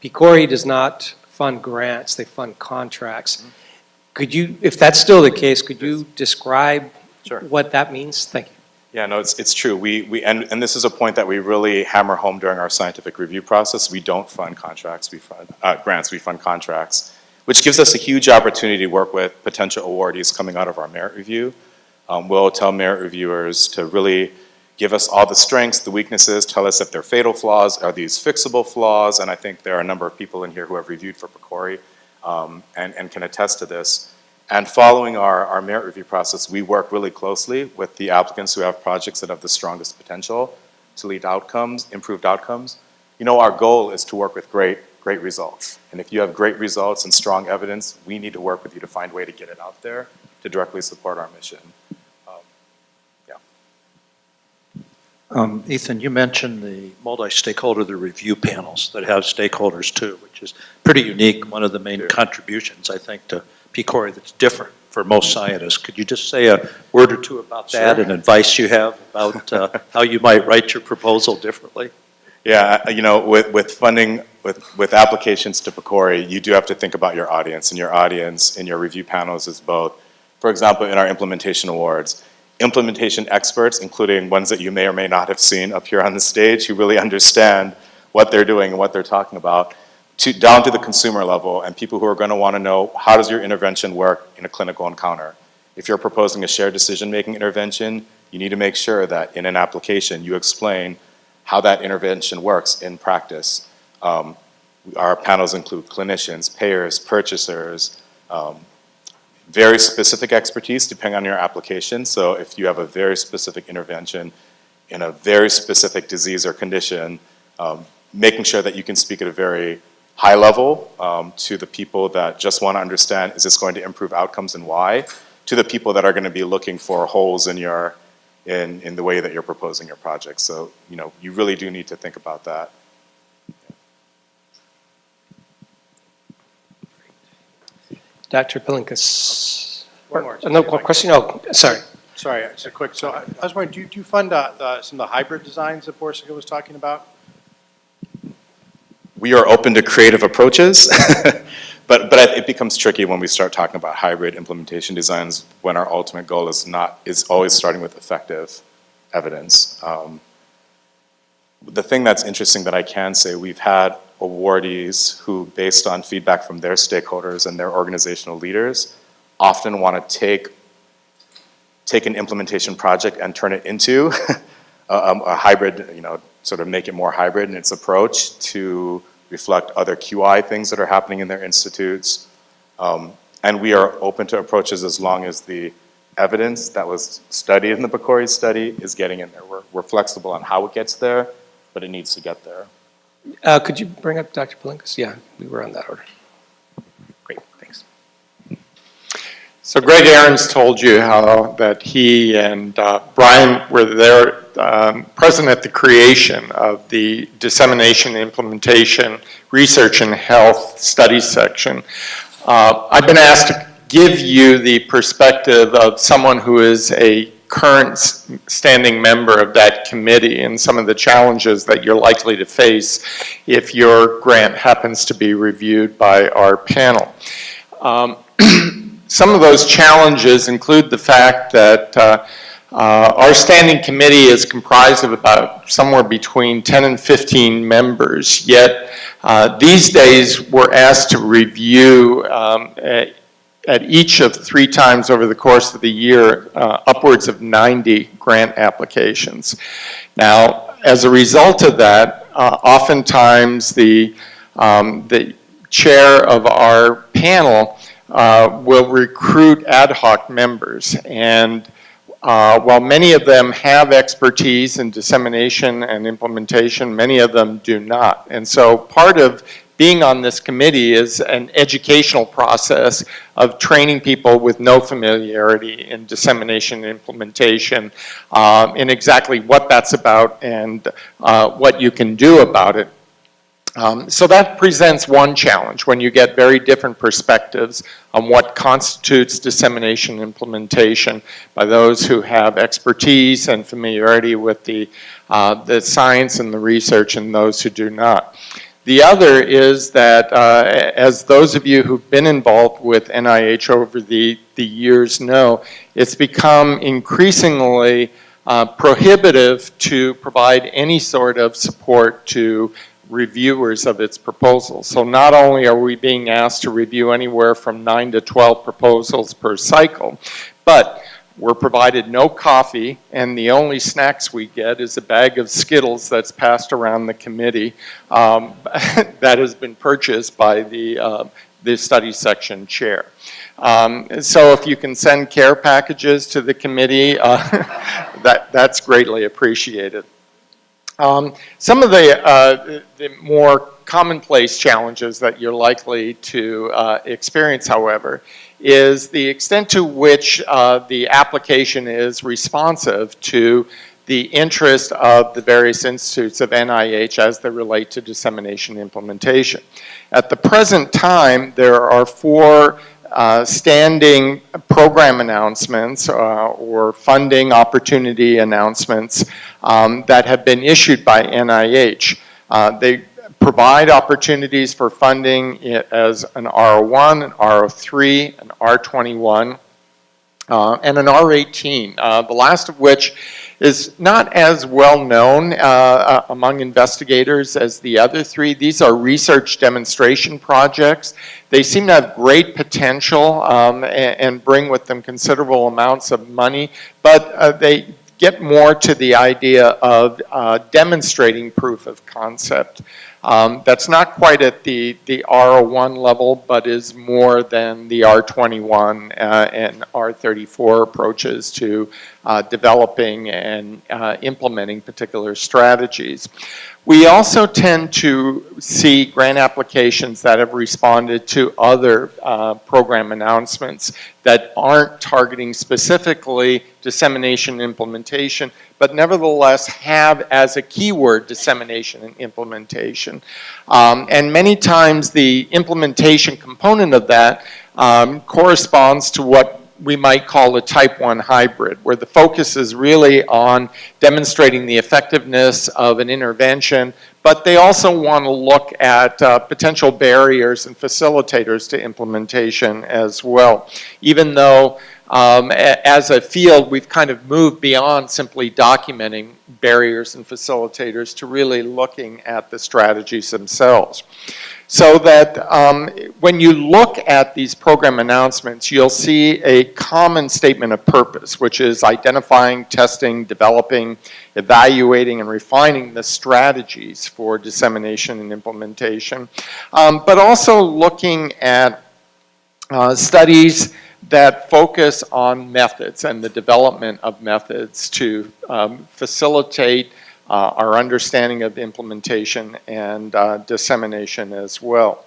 Speaker 1: PCORI does not fund grants, they fund contracts. Mm-hmm. Could you, if that's still the case, could you describe what that means? Thank you.
Speaker 5: Yeah, no, it's true. And this is a point that we really hammer home during our scientific review process. We don't fund contracts, we fund grants, we fund contracts, which gives us a huge opportunity to work with potential awardees coming out of our merit review. We'll tell merit reviewers to really give us all the strengths, the weaknesses, tell us if they're fatal flaws, are these fixable flaws, and I think there are a number of people in here who have reviewed for PCORI and can attest to this. And following our merit review process, we work really closely with the applicants who have projects that have the strongest potential to lead outcomes, improved outcomes. Our goal is to work with great results. And if you have great results and strong evidence, we need to work with you to find a way to get it out there to directly support our mission.
Speaker 7: Ethan, you mentioned the multi-stakeholder, the review panels that have stakeholders too, which is pretty unique. One of the main contributions, I think, to PCORI that's different for most scientists. Could you just say a word or two about that and advice you have about how you might write your proposal differently?
Speaker 5: Yeah, with funding, with applications to PCORI, you do have to think about your audience, and your audience in your review panels is both, for example, in our implementation awards, implementation experts, including ones that you may or may not have seen up here on the stage, who really understand what they're doing and what they're talking about, down to the consumer level, and people who are going to want to know, how does your intervention work in a clinical encounter? If you're proposing a shared decision-making intervention, you need to make sure that in an application you explain how that intervention works in practice. Our panels include clinicians, payers, purchasers, very specific expertise depending on your application. So if you have a very specific intervention in a very specific disease or condition, making sure that you can speak at a very high level to the people that just want to understand, is this going to improve outcomes and why, to the people that are going to be looking for holes in the way that you're proposing your project. So, you really do need to think about that.
Speaker 1: Dr. Palinkas.
Speaker 8: One more.
Speaker 1: No question? Oh, sorry.
Speaker 8: Sorry, it's a quick. So I was wondering, do you fund some of the hybrid designs that Borsika was talking about?
Speaker 5: We are open to creative approaches, but it becomes tricky when we start talking about hybrid implementation designs when our ultimate goal is always starting with effective evidence. The thing that's interesting that I can say, we've had awardees who, based on feedback from their stakeholders and their organizational leaders, often want to take an implementation project and turn it into a hybrid, sort of make it more hybrid in its approach to reflect other QI things that are happening in their institutes. And we are open to approaches as long as the evidence that was studied in the PCORI study is getting in there. We're flexible on how it gets there, but it needs to get there.
Speaker 1: Could you bring up Dr. Palinkas? Yeah, we were on that order. Great, thanks.
Speaker 9: So Greg Ahrens told you how that he and Brian were there present at the creation of the Dissemination, Implementation, Research and Health Studies section. I've been asked to give you the perspective of someone who is a current standing member of that committee and some of the challenges that you're likely to face if your grant happens to be reviewed by our panel. Some of those challenges include the fact that our standing committee is comprised of about somewhere between 10 and 15 members, yet these days we're asked to review at each of 3 times over the course of the year, upwards of 90 grant applications. Now, as a result of that, oftentimes the chair of our panel will recruit ad hoc members, and while many of them have expertise in dissemination and implementation, many of them do not. And so part of being on this committee is an educational process of training people with no familiarity in dissemination and implementation in exactly what that's about and what you can do about it. So that presents one challenge when you get very different perspectives on what constitutes dissemination and implementation by those who have expertise and familiarity with the science and the research and those who do not. The other is that, as those of you who've been involved with NIH over the years know, it's become increasingly prohibitive to provide any sort of support to reviewers of its proposals. So not only are we being asked to review anywhere from 9 to 12 proposals per cycle, but we're provided no coffee, and the only snacks we get is a bag of Skittles that's passed around the committee that has been purchased by the study section chair. So if you can send care packages to the committee, that's greatly appreciated. Some of the more commonplace challenges that you're likely to experience, however, is the extent to which the application is responsive to the interest of the various institutes of NIH as they relate to dissemination implementation. At the present time, there are 4 standing program announcements or funding opportunity announcements that have been issued by NIH. They provide opportunities for funding as an R01, an R03, an R21, and an R18, the last of which is not as well known among investigators as the other 3. These are research demonstration projects. They seem to have great potential and bring with them considerable amounts of money, but they get more to the idea of demonstrating proof of concept. That's not quite at the R01 level, but is more than the R21 and R34 approaches to developing and implementing particular strategies. We also tend to see grant applications that have responded to other program announcements that aren't targeting specifically dissemination and implementation, but nevertheless have as a keyword dissemination and implementation. And many times the implementation component of that corresponds to what we might call a type 1 hybrid, where the focus is really on demonstrating the effectiveness of an intervention, but they also want to look at potential barriers and facilitators to implementation as well. Even though as a field, we've kind of moved beyond simply documenting barriers and facilitators to really looking at the strategies themselves. So that when you look at these program announcements, you'll see a common statement of purpose, which is identifying, testing, developing, evaluating, and refining the strategies for dissemination and implementation, but also looking at studies that focus on methods and the development of methods to facilitate our understanding of implementation and dissemination as well.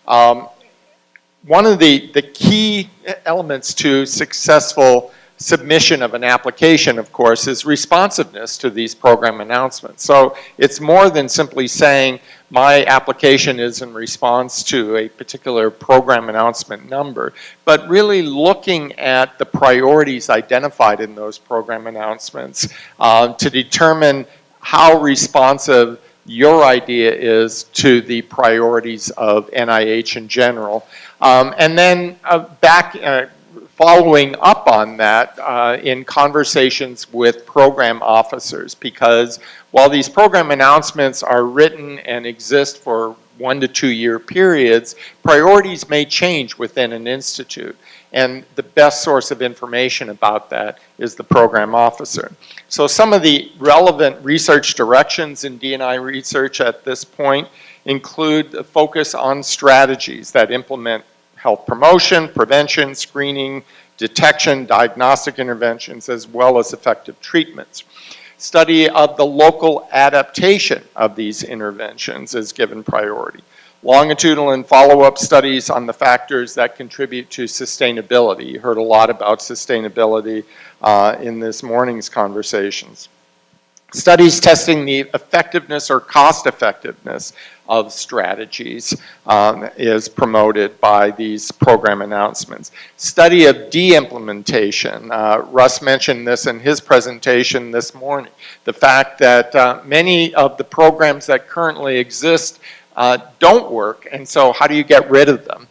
Speaker 9: One of the key elements to successful submission of an application, of course, is responsiveness to these program announcements. So it's more than simply saying my application is in response to a particular program announcement number, but really looking at the priorities identified in those program announcements to determine how responsive your idea is to the priorities of NIH in general. And then following up on that in conversations with program officers, because while these program announcements are written and exist for 1 to 2 year periods, priorities may change within an institute. And the best source of information about that is the program officer. So some of the relevant research directions in D&I research at this point include the focus on strategies that implement health promotion, prevention, screening, detection, diagnostic interventions, as well as effective treatments. Study of the local adaptation of these interventions is given priority. Longitudinal and follow-up studies on the factors that contribute to sustainability. You heard a lot about sustainability in this morning's conversations. Studies testing the effectiveness or cost effectiveness of strategies is promoted by these program announcements. Study of de-implementation. Russ mentioned this in his presentation this morning. The fact that many of the programs that currently exist don't work, and so how do you get rid of them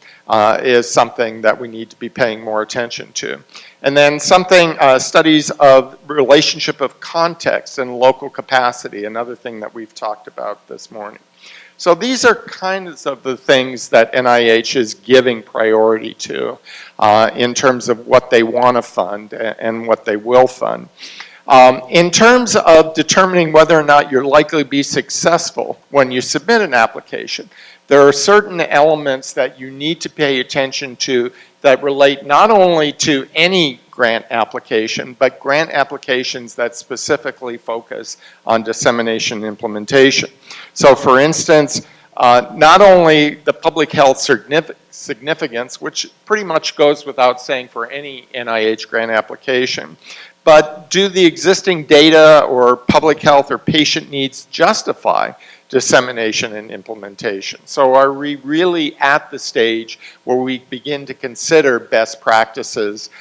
Speaker 9: is something that we need to be paying more attention to. And then studies of relationship of context and local capacity, another thing that we've talked about this morning. So these are kinds of the things that NIH is giving priority to in terms of what they want to fund and what they will fund. In terms of determining whether or not you're likely to be successful when you submit an application, there are certain elements that you need to pay attention to that relate not only to any grant application, but grant applications that specifically focus on dissemination and implementation. So for instance, not only the public health significance, which pretty much goes without saying for any NIH grant application, but do the existing data or public health or patient needs justify dissemination and implementation? So are we really at the stage where we begin to consider best practices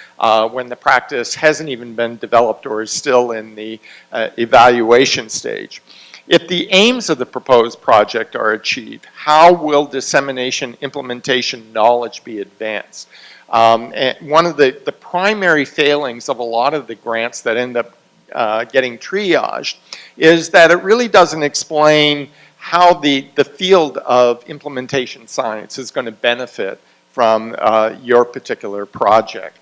Speaker 9: when the practice hasn't even been developed or is still in the evaluation stage? If the aims of the proposed project are achieved, how will dissemination implementation knowledge be advanced? And one of the primary failings of a lot of the grants that end up getting triaged is that it really doesn't explain how the field of implementation science is going to benefit from your particular project.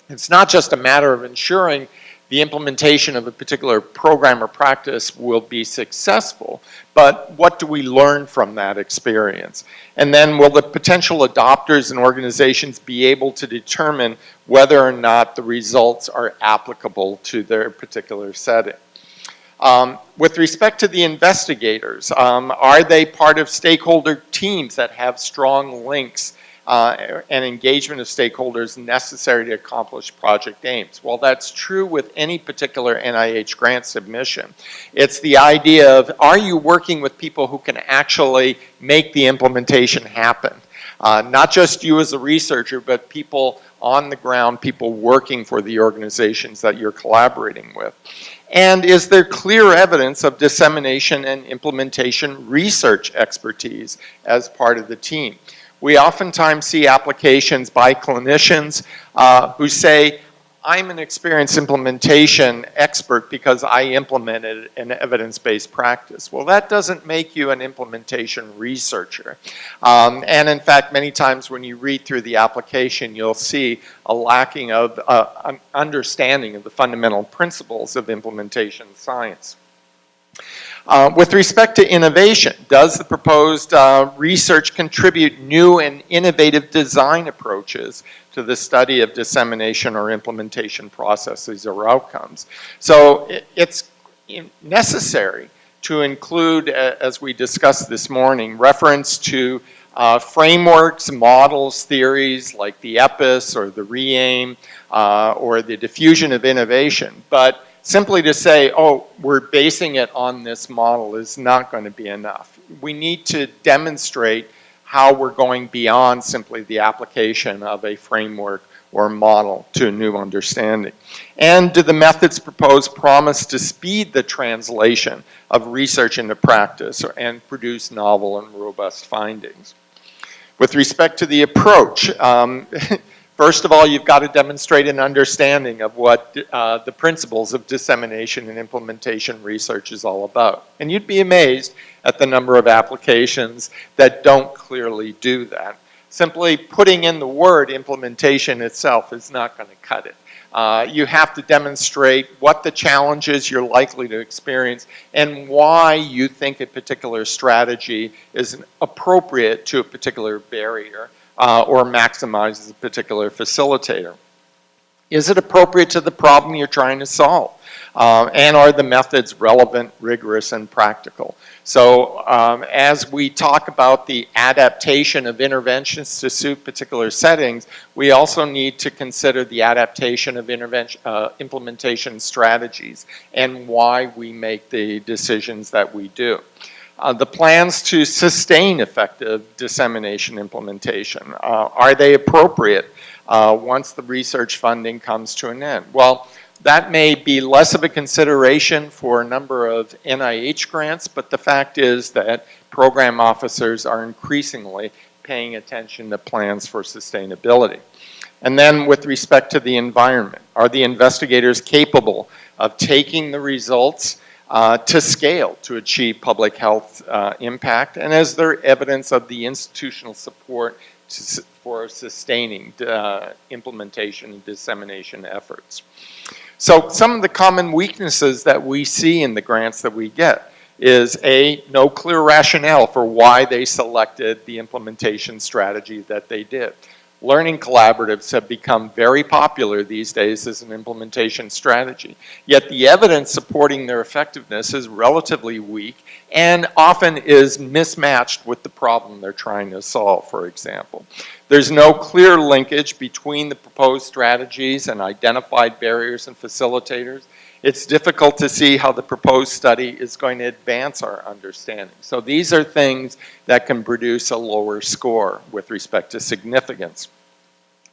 Speaker 9: It's not just a matter of ensuring the implementation of a particular program or practice will be successful, but what do we learn from that experience? And then will the potential adopters and organizations be able to determine whether or not the results are applicable to their particular setting? With respect to the investigators, are they part of stakeholder teams that have strong links and engagement of stakeholders necessary to accomplish project aims? Well, that's true with any particular NIH grant submission. It's the idea of, are you working with people who can actually make the implementation happen? Not just you as a researcher, but people on the ground, people working for the organizations that you're collaborating with. And is there clear evidence of dissemination and implementation research expertise as part of the team? We oftentimes see applications by clinicians who say, I'm an experienced implementation expert because I implemented an evidence-based practice. Well, that doesn't make you an implementation researcher. And in fact, many times when you read through the application, you'll see a lacking of an understanding of the fundamental principles of implementation science. With respect to innovation, does the proposed research contribute new and innovative design approaches to the study of dissemination or implementation processes or outcomes? So it's necessary to include, as we discussed this morning, reference to frameworks, models, theories like the EPIS or the REAIM or the diffusion of innovation. But simply to say, oh, we're basing it on this model is not going to be enough. We need to demonstrate how we're going beyond simply the application of a framework or model to a new understanding. And do the methods proposed promise to speed the translation of research into practice and produce novel and robust findings? With respect to the approach, first of all, you've got to demonstrate an understanding of what the principles of dissemination and implementation research is all about. And you'd be amazed at the number of applications that don't clearly do that. Simply putting in the word implementation itself is not going to cut it. You have to demonstrate what the challenges you're likely to experience and why you think a particular strategy is appropriate to a particular barrier or maximizes a particular facilitator. Is it appropriate to the problem you're trying to solve? And are the methods relevant, rigorous, and practical? So as we talk about the adaptation of interventions to suit particular settings, we also need to consider the adaptation of implementation strategies and why we make the decisions that we do. The plans to sustain effective dissemination implementation, are they appropriate once the research funding comes to an end? Well, that may be less of a consideration for a number of NIH grants, but the fact is that program officers are increasingly paying attention to plans for sustainability. And then with respect to the environment, are the investigators capable of taking the results to scale to achieve public health impact? And is there evidence of the institutional support for sustaining implementation and dissemination efforts? So some of the common weaknesses that we see in the grants that we get is no clear rationale for why they selected the implementation strategy that they did. Learning collaboratives have become very popular these days as an implementation strategy, yet the evidence supporting their effectiveness is relatively weak and often is mismatched with the problem they're trying to solve, for example. There's no clear linkage between the proposed strategies and identified barriers and facilitators. It's difficult to see how the proposed study is going to advance our understanding. So these are things that can produce a lower score with respect to significance.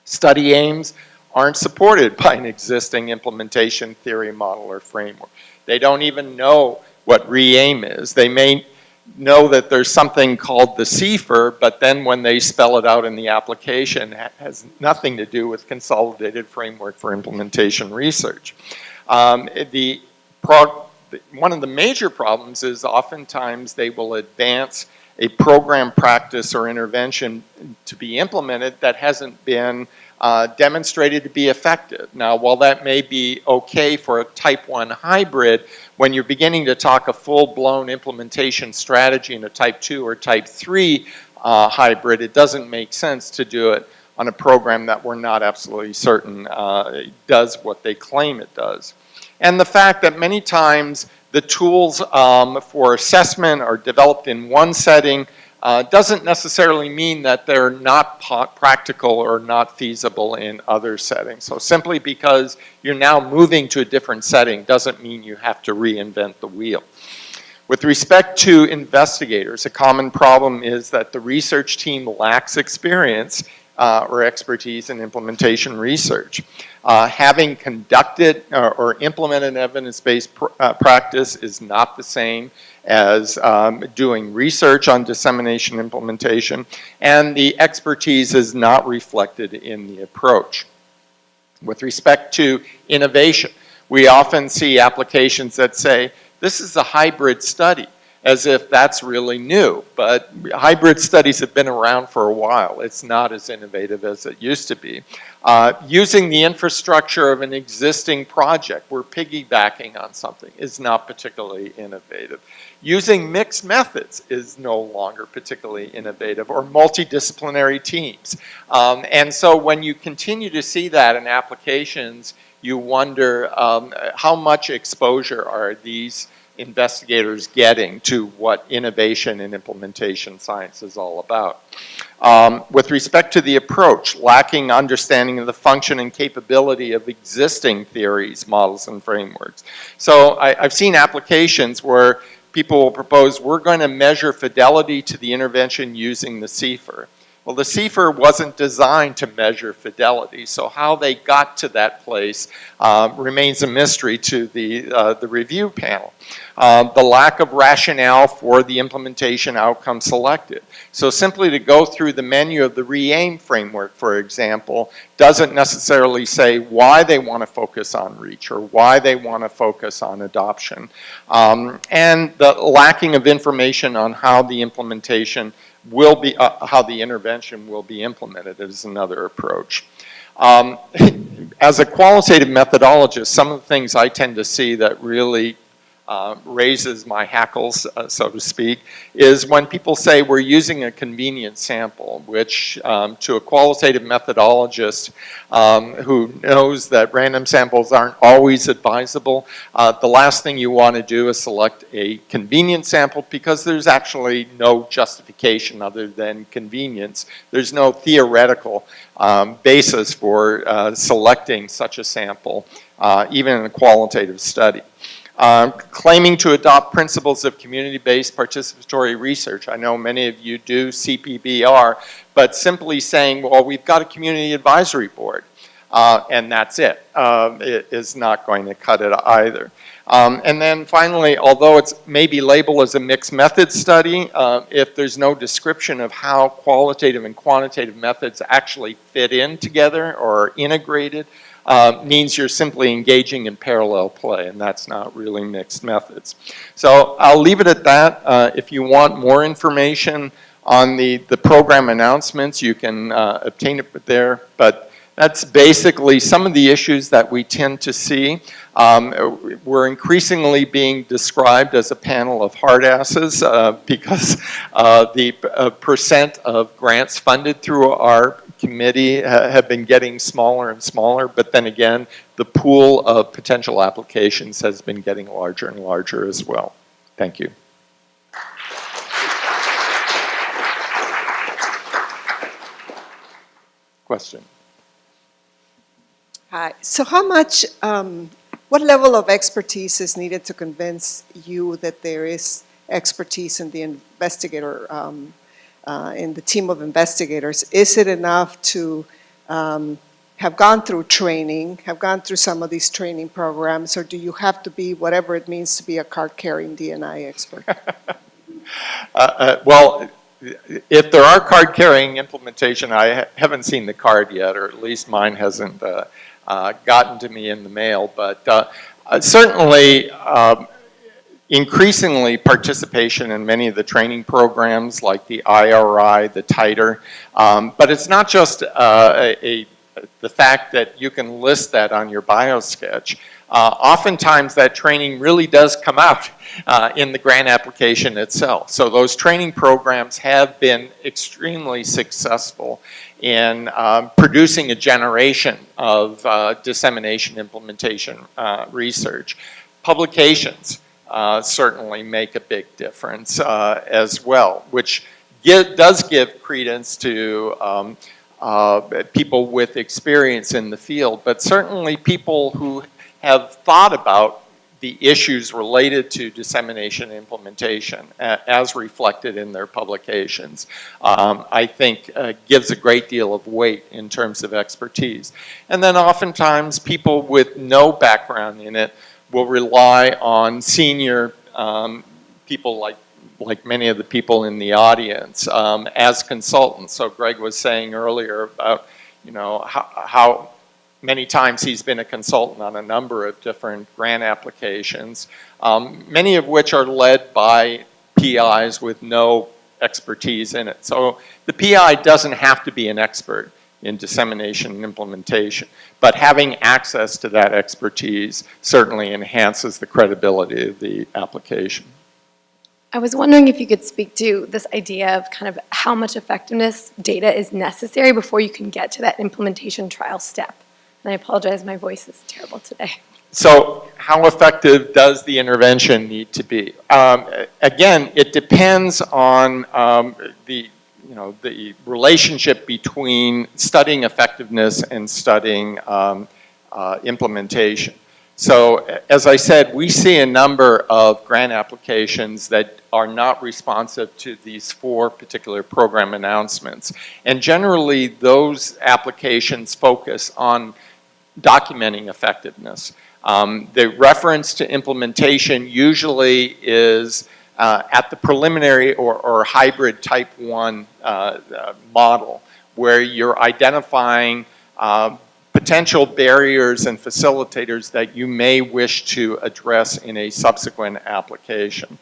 Speaker 9: Study aims aren't supported by an existing implementation theory, model, or framework. They don't even know what re-aim is. They may know that there's something called the CFR, but then when they spell it out in the application, it has nothing to do with consolidated framework for implementation research. One of the major problems is oftentimes they will advance a program, practice, or intervention to be implemented that hasn't been demonstrated to be effective. Now, while that may be okay for a type 1 hybrid, when you're beginning to talk a full-blown implementation strategy in a type 2 or type 3 hybrid, it doesn't make sense to do it on a program that we're not absolutely certain does what they claim it does. And the fact that many times the tools for assessment are developed in one setting doesn't necessarily mean that they're not practical or not feasible in other settings. So simply because you're now moving to a different setting doesn't mean you have to reinvent the wheel. With respect to investigators, a common problem is that the research team lacks experience or expertise in implementation research. Having conducted or implemented evidence-based practice is not the same as doing research on dissemination implementation, and the expertise is not reflected in the approach. With respect to innovation, we often see applications that say, this is a hybrid study, as if that's really new. But hybrid studies have been around for a while. It's not as innovative as it used to be. Using the infrastructure of an existing project, we're piggybacking on something, is not particularly innovative. Using mixed methods is no longer particularly innovative, or multidisciplinary teams. And so when you continue to see that in applications, you wonder how much exposure are these investigators getting to what innovation and implementation science is all about. With respect to the approach, lacking understanding of the function and capability of existing theories, models, and frameworks. So I've seen applications where people will propose, we're going to measure fidelity to the intervention using the CFR. Well, the CFR wasn't designed to measure fidelity, so how they got to that place remains a mystery to the review panel. The lack of rationale for the implementation outcome selected. So simply to go through the menu of the re-aim framework, for example, doesn't necessarily say why they want to focus on reach or why they want to focus on adoption. And the lacking of information on how the implementation will be, how the intervention will be implemented is another approach. As a qualitative methodologist, some of the things I tend to see that really raises my hackles, so to speak, is when people say we're using a convenient sample, which to a qualitative methodologist who knows that random samples aren't always advisable, the last thing you want to do is select a convenient sample because there's actually no justification other than convenience. There's no theoretical basis for selecting such a sample, even in a qualitative study. Claiming to adopt principles of community-based participatory research. I know many of you do CPBR, but simply saying, well, we've got a community advisory board, and that's it. It is not going to cut it either. And then finally, although it's maybe labeled as a mixed method study, if there's no description of how qualitative and quantitative methods actually fit in together or are integrated, means you're simply engaging in parallel play, and that's not really mixed methods. So I'll leave it at that. If you want more information on the program announcements, you can obtain it there, but that's basically some of the issues that we tend to see. We're increasingly being described as a panel of hard asses because the percent of grants funded through our committee have been getting smaller and smaller, but then again, the pool of potential applications has been getting larger and larger as well. Thank you. Question?
Speaker 10: Hi. So how much, what level of expertise is needed to convince you that there is expertise in the investigator, in the team of investigators? Is it enough to have gone through training, have gone through some of these training programs, or do you have to be whatever it means to be a card-carrying D&I expert?
Speaker 9: Well, if there are card-carrying implementation, I haven't seen the card yet, or at least mine hasn't gotten to me in the mail, but certainly increasingly participation in many of the training programs like the IRI, the TITRE, but it's not just the fact that you can list that on your biosketch. Oftentimes that training really does come out in the grant application itself. So those training programs have been extremely successful in producing a generation of dissemination implementation research. Publications certainly make a big difference as well, which does give credence to people with experience in the field, but certainly people who have thought about the issues related to dissemination implementation as reflected in their publications, I think gives a great deal of weight in terms of expertise. And then oftentimes people with no background in it will rely on senior people like many of the people in the audience as consultants. So Greg was saying earlier about, you know, how many times he's been a consultant on a number of different grant applications, many of which are led by PIs with no expertise in it. So the PI doesn't have to be an expert in dissemination and implementation, but having access to that expertise certainly enhances the credibility of the application.
Speaker 11: I was wondering if you could speak to this idea of kind of how much effectiveness data is necessary before you can get to that implementation trial step. And I apologize, my voice is terrible today.
Speaker 9: So how effective does the intervention need to be? Again, it depends on the relationship between studying effectiveness and studying implementation. So as I said, we see a number of grant applications that are not responsive to these 4 particular program announcements. And generally, those applications focus on documenting effectiveness. The reference to implementation usually is at the preliminary or hybrid type 1 model, where you're identifying potential barriers and facilitators that you may wish to address in a subsequent application.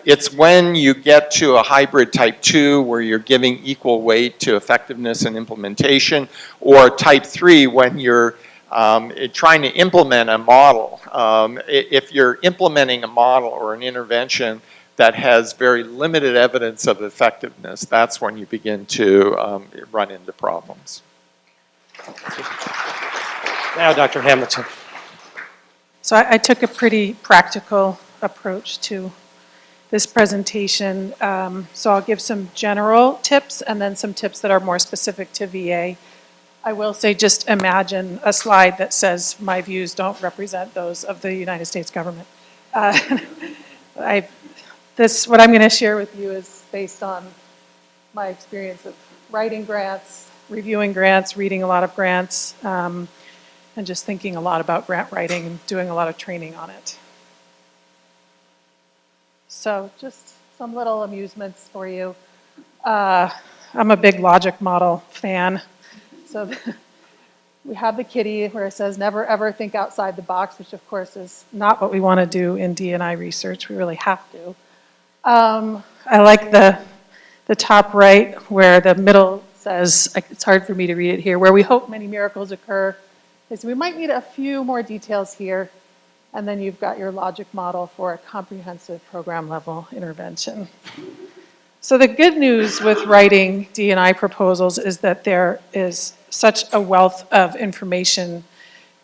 Speaker 9: It's when you get to a hybrid type 2 where you're giving equal weight to effectiveness and implementation, or type 3 when you're trying to implement a model. If you're implementing a model or an intervention that has very limited evidence of effectiveness, that's when you begin to run into problems.
Speaker 1: Now, Dr. Hamilton.
Speaker 12: So I took a pretty practical approach to this presentation. So I'll give some general tips and then some tips that are more specific to VA. I will say, just imagine a slide that says my views don't represent those of the United States government. What I'm going to share with you is based on my experience of writing grants, reviewing grants, reading a lot of grants, and just thinking a lot about grant writing and doing a lot of training on it. So just some little amusements for you. I'm a big logic model fan. So we have the kitty where it says never ever think outside the box, which of course is not what we want to do in D&I research. We really have to. I like the top right where the middle says, it's hard for me to read it here, where we hope many miracles occur. So we might need a few more details here. And then you've got your logic model for a comprehensive program level intervention. So the good news with writing D&I proposals is that there is such a wealth of information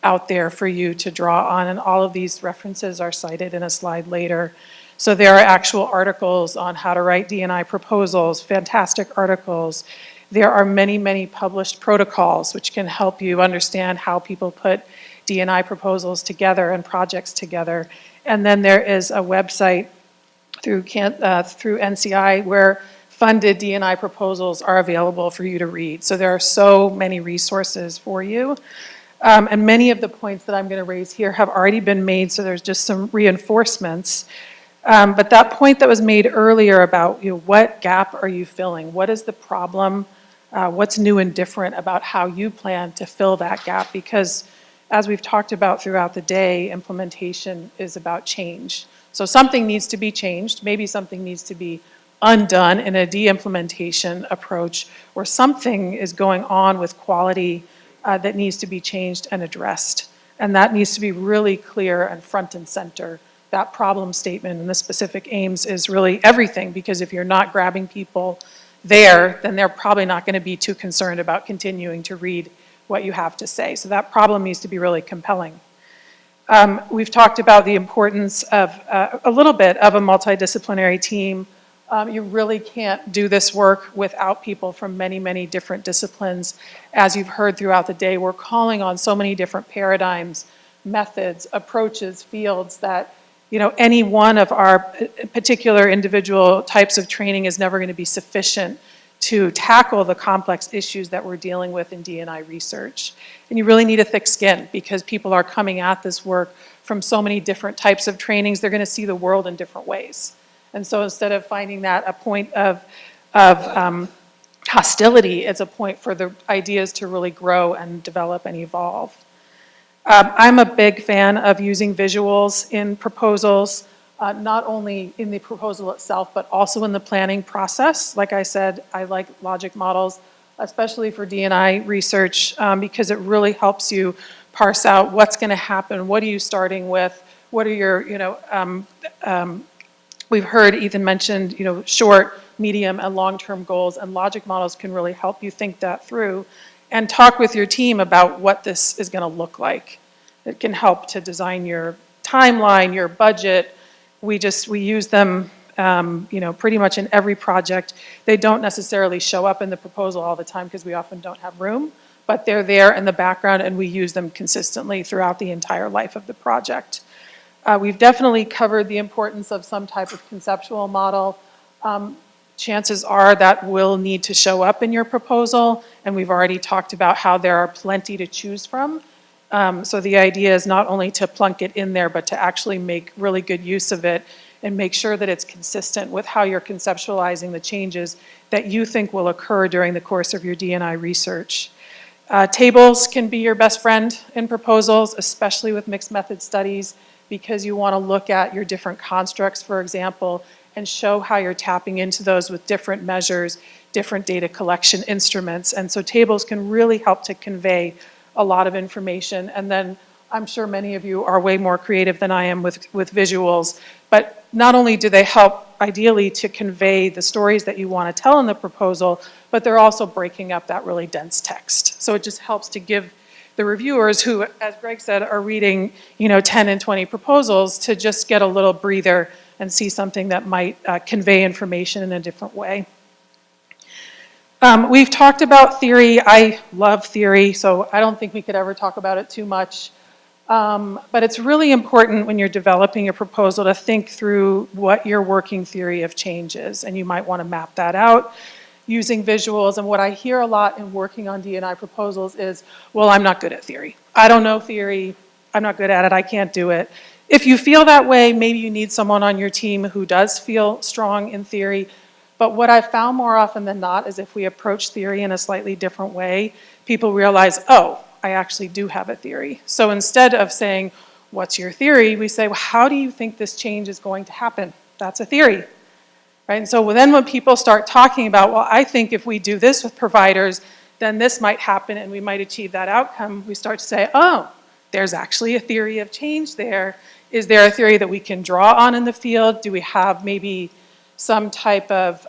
Speaker 12: out there for you to draw on, and all of these references are cited in a slide later. So there are actual articles on how to write D&I proposals, fantastic articles. There are many, many published protocols which can help you understand how people put D&I proposals together and projects together. And then there is a website through NCI where funded D&I proposals are available for you to read. So there are so many resources for you. And many of the points that I'm going to raise here have already been made, so there's just some reinforcements. But that point that was made earlier about what gap are you filling? What is the problem? What's new and different about how you plan to fill that gap? Because as we've talked about throughout the day, implementation is about change. So something needs to be changed. Maybe something needs to be undone in a de-implementation approach, or something is going on with quality that needs to be changed and addressed. And that needs to be really clear and front and center. That problem statement and the specific aims is really everything, because if you're not grabbing people there, then they're probably not going to be too concerned about continuing to read what you have to say. So that problem needs to be really compelling. We've talked about the importance of a little bit of a multidisciplinary team. You really can't do this work without people from many, many different disciplines. As you've heard throughout the day, we're calling on so many different paradigms, methods, approaches, fields that any one of our particular individual types of training is never going to be sufficient to tackle the complex issues that we're dealing with in D&I research. And you really need a thick skin, because people are coming at this work from so many different types of trainings. They're going to see the world in different ways. And so instead of finding that a point of hostility, it's a point for the ideas to really grow and develop and evolve. I'm a big fan of using visuals in proposals, not only in the proposal itself, but also in the planning process. Like I said, I like logic models, especially for D&I research, because it really helps you parse out what's going to happen, what are you starting with, what are your, we've heard Ethan mentioned, short, medium, and long-term goals, and logic models can really help you think that through and talk with your team about what this is going to look like. It can help to design your timeline, your budget. We use them, pretty much in every project. They don't necessarily show up in the proposal all the time because we often don't have room, but they're there in the background and we use them consistently throughout the entire life of the project. We've definitely covered the importance of some type of conceptual model. Chances are that will need to show up in your proposal, and we've already talked about how there are plenty to choose from. So the idea is not only to plunk it in there, but to actually make really good use of it and make sure that it's consistent with how you're conceptualizing the changes that you think will occur during the course of your D&I research. Tables can be your best friend in proposals, especially with mixed method studies, because you want to look at your different constructs, for example, and show how you're tapping into those with different measures, different data collection instruments. And so tables can really help to convey a lot of information. And then I'm sure many of you are way more creative than I am with visuals, but not only do they help ideally to convey the stories that you want to tell in the proposal, but they're also breaking up that really dense text. So it just helps to give the reviewers who, as Greg said, are reading 10 and 20 proposals to just get a little breather and see something that might convey information in a different way. We've talked about theory. I love theory, so I don't think we could ever talk about it too much. But it's really important when you're developing a proposal to think through what your working theory of change is, and you might want to map that out using visuals. And what I hear a lot in working on D&I proposals is, well, I'm not good at theory. I don't know theory. I'm not good at it. I can't do it. If you feel that way, maybe you need someone on your team who does feel strong in theory. But what I've found more often than not is if we approach theory in a slightly different way, people realize, oh, I actually do have a theory. So instead of saying, what's your theory? We say, well, how do you think this change is going to happen? That's a theory. Right? And so then when people start talking about, well, I think if we do this with providers, then this might happen and we might achieve that outcome, we start to say, oh, there's actually a theory of change there. Is there a theory that we can draw on in the field? Do we have maybe some type of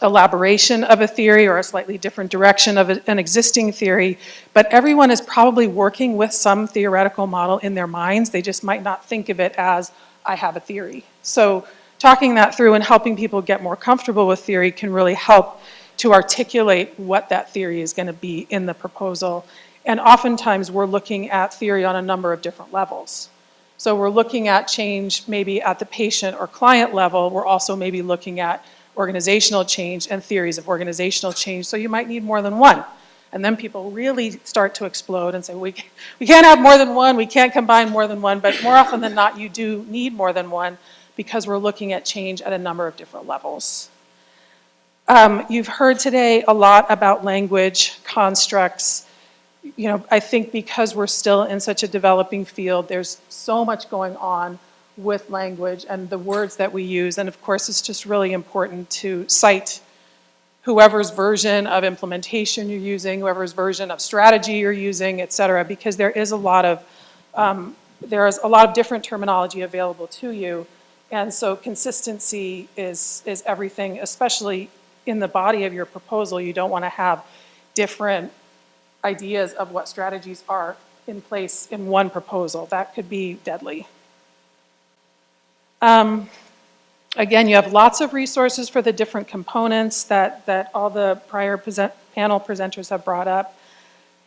Speaker 12: elaboration of a theory or a slightly different direction of an existing theory? But everyone is probably working with some theoretical model in their minds. They just might not think of it as, I have a theory. So talking that through and helping people get more comfortable with theory can really help to articulate what that theory is going to be in the proposal. And oftentimes we're looking at theory on a number of different levels. So we're looking at change maybe at the patient or client level. We're also maybe looking at organizational change and theories of organizational change. So you might need more than one. And then people really start to explode and say, we can't have more than one, we can't combine more than one, but more often than not, you do need more than one because we're looking at change at a number of different levels. You've heard today a lot about language, constructs. I think because we're still in such a developing field, there's so much going on with language and the words that we use. And of course, it's just really important to cite whoever's version of implementation you're using, whoever's version of strategy you're using, et cetera, because there is a lot of different terminology available to you. And so consistency is everything, especially in the body of your proposal. You don't want to have different ideas of what strategies are in place in one proposal. That could be deadly. Again, you have lots of resources for the different components that all the prior panel presenters have brought up.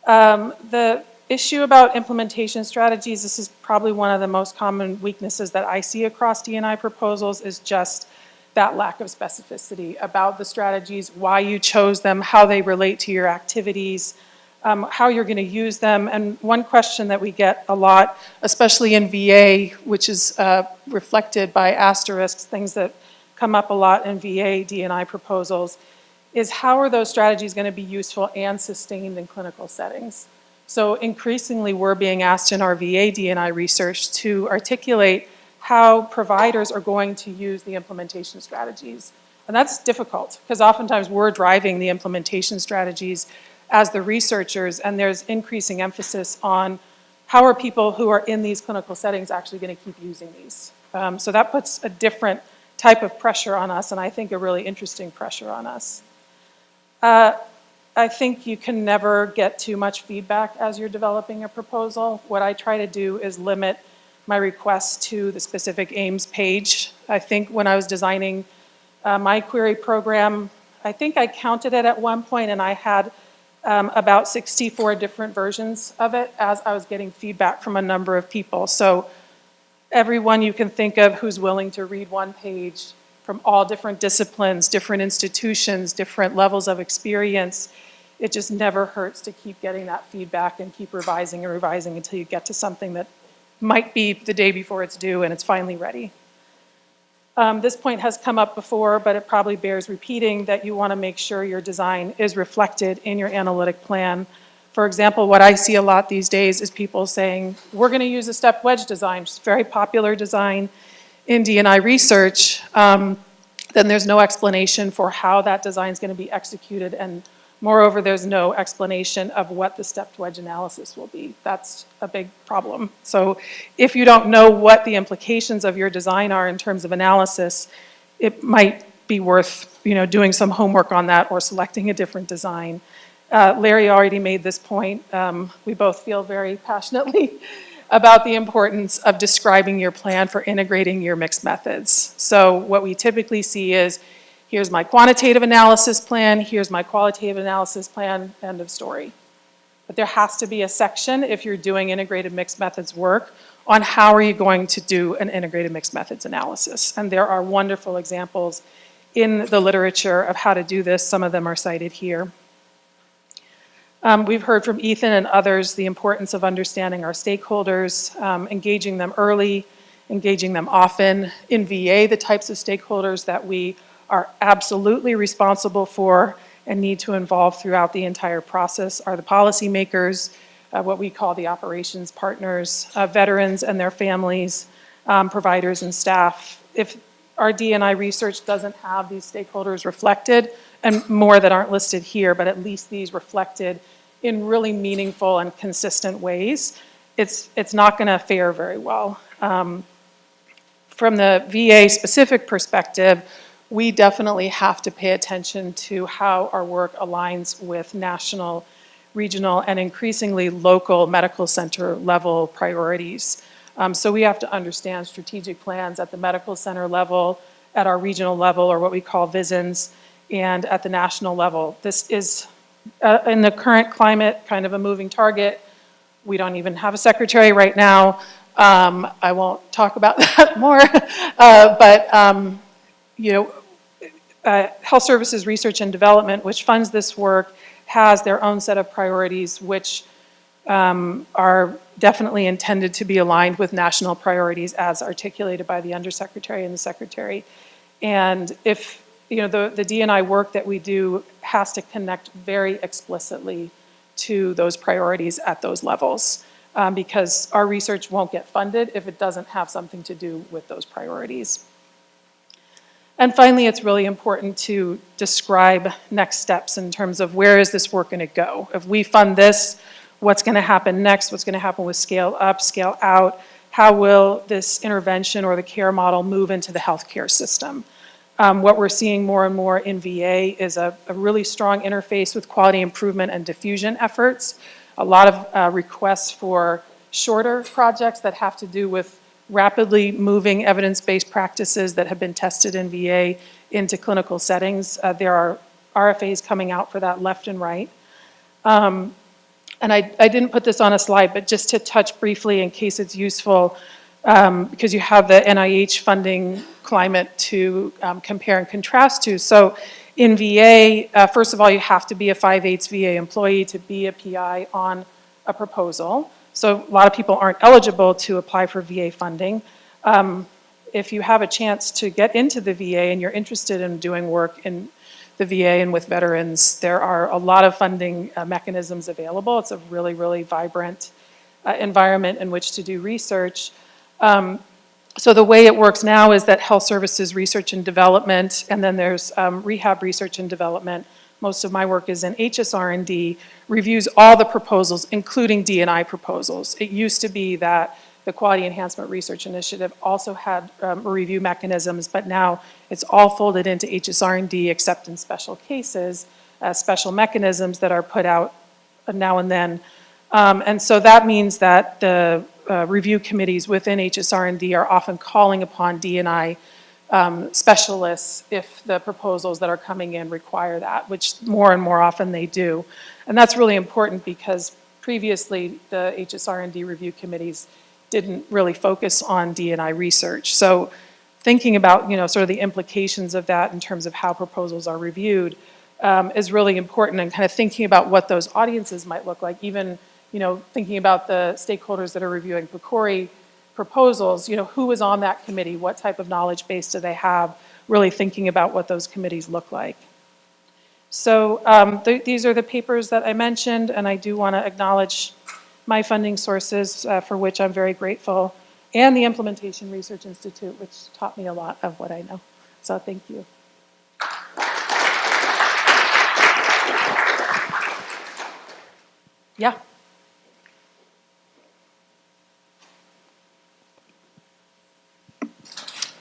Speaker 12: The issue about implementation strategies, this is probably one of the most common weaknesses that I see across D&I proposals, is just that lack of specificity about the strategies, why you chose them, how they relate to your activities, how you're going to use them. And one question that we get a lot, especially in VA, which is reflected by asterisks, things that come up a lot in VA D&I proposals, is how are those strategies going to be useful and sustained in clinical settings? So increasingly we're being asked in our VA D&I research to articulate how providers are going to use the implementation strategies. And that's difficult because oftentimes we're driving the implementation strategies as the researchers, and there's increasing emphasis on how are people who are in these clinical settings actually going to keep using these. So that puts a different type of pressure on us, and I think a really interesting pressure on us. I think you can never get too much feedback as you're developing a proposal. What I try to do is limit my requests to the specific aims page. I think when I was designing my query program, I think I counted it at one point, and I had about 64 different versions of it as I was getting feedback from a number of people. So everyone you can think of who's willing to read one page from all different disciplines, different institutions, different levels of experience, it just never hurts to keep getting that feedback and keep revising and revising until you get to something that might be the day before it's due and it's finally ready. This point has come up before, but it probably bears repeating that you want to make sure your design is reflected in your analytic plan. For example, what I see a lot these days is people saying, we're going to use a step wedge design, which is a very popular design in D&I research. Then there's no explanation for how that design is going to be executed and Moreover, there's no explanation of what the stepped wedge analysis will be. That's a big problem. So if you don't know what the implications of your design are in terms of analysis, it might be worth, doing some homework on that or selecting a different design. Larry already made this point. We both feel very passionately about the importance of describing your plan for integrating your mixed methods. So what we typically see is, here's my quantitative analysis plan, here's my qualitative analysis plan, end of story. But there has to be a section, if you're doing integrated mixed methods work, on how are you going to do an integrated mixed methods analysis. And there are wonderful examples in the literature of how to do this. Some of them are cited here. We've heard from Ethan and others the importance of understanding our stakeholders, engaging them early, engaging them often. In VA, the types of stakeholders that we are absolutely responsible for and need to involve throughout the entire process are the policymakers, what we call the operations partners, veterans and their families, providers and staff. If our D&I research doesn't have these stakeholders reflected, and more that aren't listed here, but at least these reflected in really meaningful and consistent ways, it's not going to fare very well. From the VA-specific perspective, we definitely have to pay attention to how our work aligns with national, regional, and increasingly local medical center level priorities. So we have to understand strategic plans at the medical center level, at our regional level, or what we call VISNs, and at the national level. This is, in the current climate, kind of a moving target. We don't even have a secretary right now. I won't talk about that more, but Health Services Research and Development, which funds this work, has their own set of priorities, which are definitely intended to be aligned with national priorities as articulated by the Undersecretary and the Secretary. And if, the D&I work that we do has to connect very explicitly to those priorities at those levels, because our research won't get funded if it doesn't have something to do with those priorities. And finally, it's really important to describe next steps in terms of where is this work going to go. If we fund this, what's going to happen next? What's going to happen with scale up, scale out? How will this intervention or the care model move into the healthcare system? What we're seeing more and more in VA is a really strong interface with quality improvement and diffusion efforts. A lot of requests for shorter projects that have to do with rapidly moving evidence-based practices that have been tested in VA into clinical settings. There are RFAs coming out for that left and right. And I didn't put this on a slide, but just to touch briefly in case it's useful, because you have the NIH funding climate to compare and contrast to. So in VA, first of all, you have to be a 5/8 VA employee to be a PI on a proposal. So a lot of people aren't eligible to apply for VA funding. If you have a chance to get into the VA and you're interested in doing work in the VA and with veterans, there are a lot of funding mechanisms available. It's a really, really vibrant environment in which to do research. So the way it works now is that Health Services Research and Development, and then there's Rehab Research and Development. Most of my work is in HSR&D, reviews all the proposals, including D&I proposals. It used to be that the Quality Enhancement Research Initiative also had review mechanisms, but now it's all folded into HSR&D except in special cases, special mechanisms that are put out now and then. And so that means that the review committees within HSR&D are often calling upon D&I specialists if the proposals that are coming in require that, which more and more often they do. And that's really important because previously the HSR&D review committees didn't really focus on D&I research. So thinking about, sort of the implications of that in terms of how proposals are reviewed is really important, and kind of thinking about what those audiences might look like, even, thinking about the stakeholders that are reviewing PCORI proposals, who is on that committee, what type of knowledge base do they have, really thinking about what those committees look like. So these are the papers that I mentioned, and I do want to acknowledge my funding sources, for which I'm very grateful, and the Implementation Research Institute, which taught me a lot of what I know. So thank you. Yeah.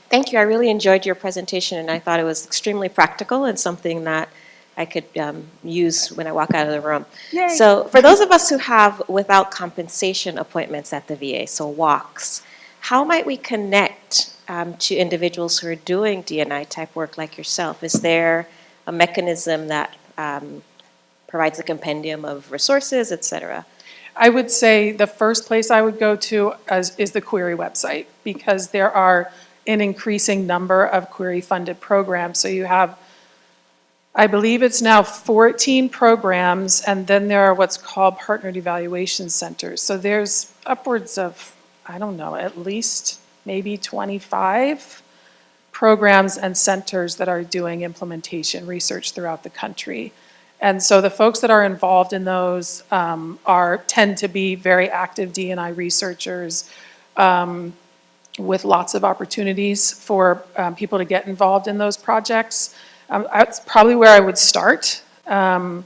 Speaker 13: Thank you. I really enjoyed your presentation, and I thought it was extremely practical and something that I could use when I walk out of the room.
Speaker 12: Yay.
Speaker 13: So for those of us who have without compensation appointments at the VA, so walks, how might we connect to individuals who are doing D&I type work like yourself? Is there a mechanism that provides a compendium of resources, et cetera?
Speaker 12: I would say the first place I would go to is the query website, because there are an increasing number of query-funded programs. So you have, I believe it's now 14 programs, and then there are what's called partnered evaluation centers. So there's upwards of, I don't know, at least maybe 25 programs and centers that are doing implementation research throughout the country. And so the folks that are involved in those tend to be very active D&I researchers with lots of opportunities for people to get involved in those projects. That's probably where I would start. And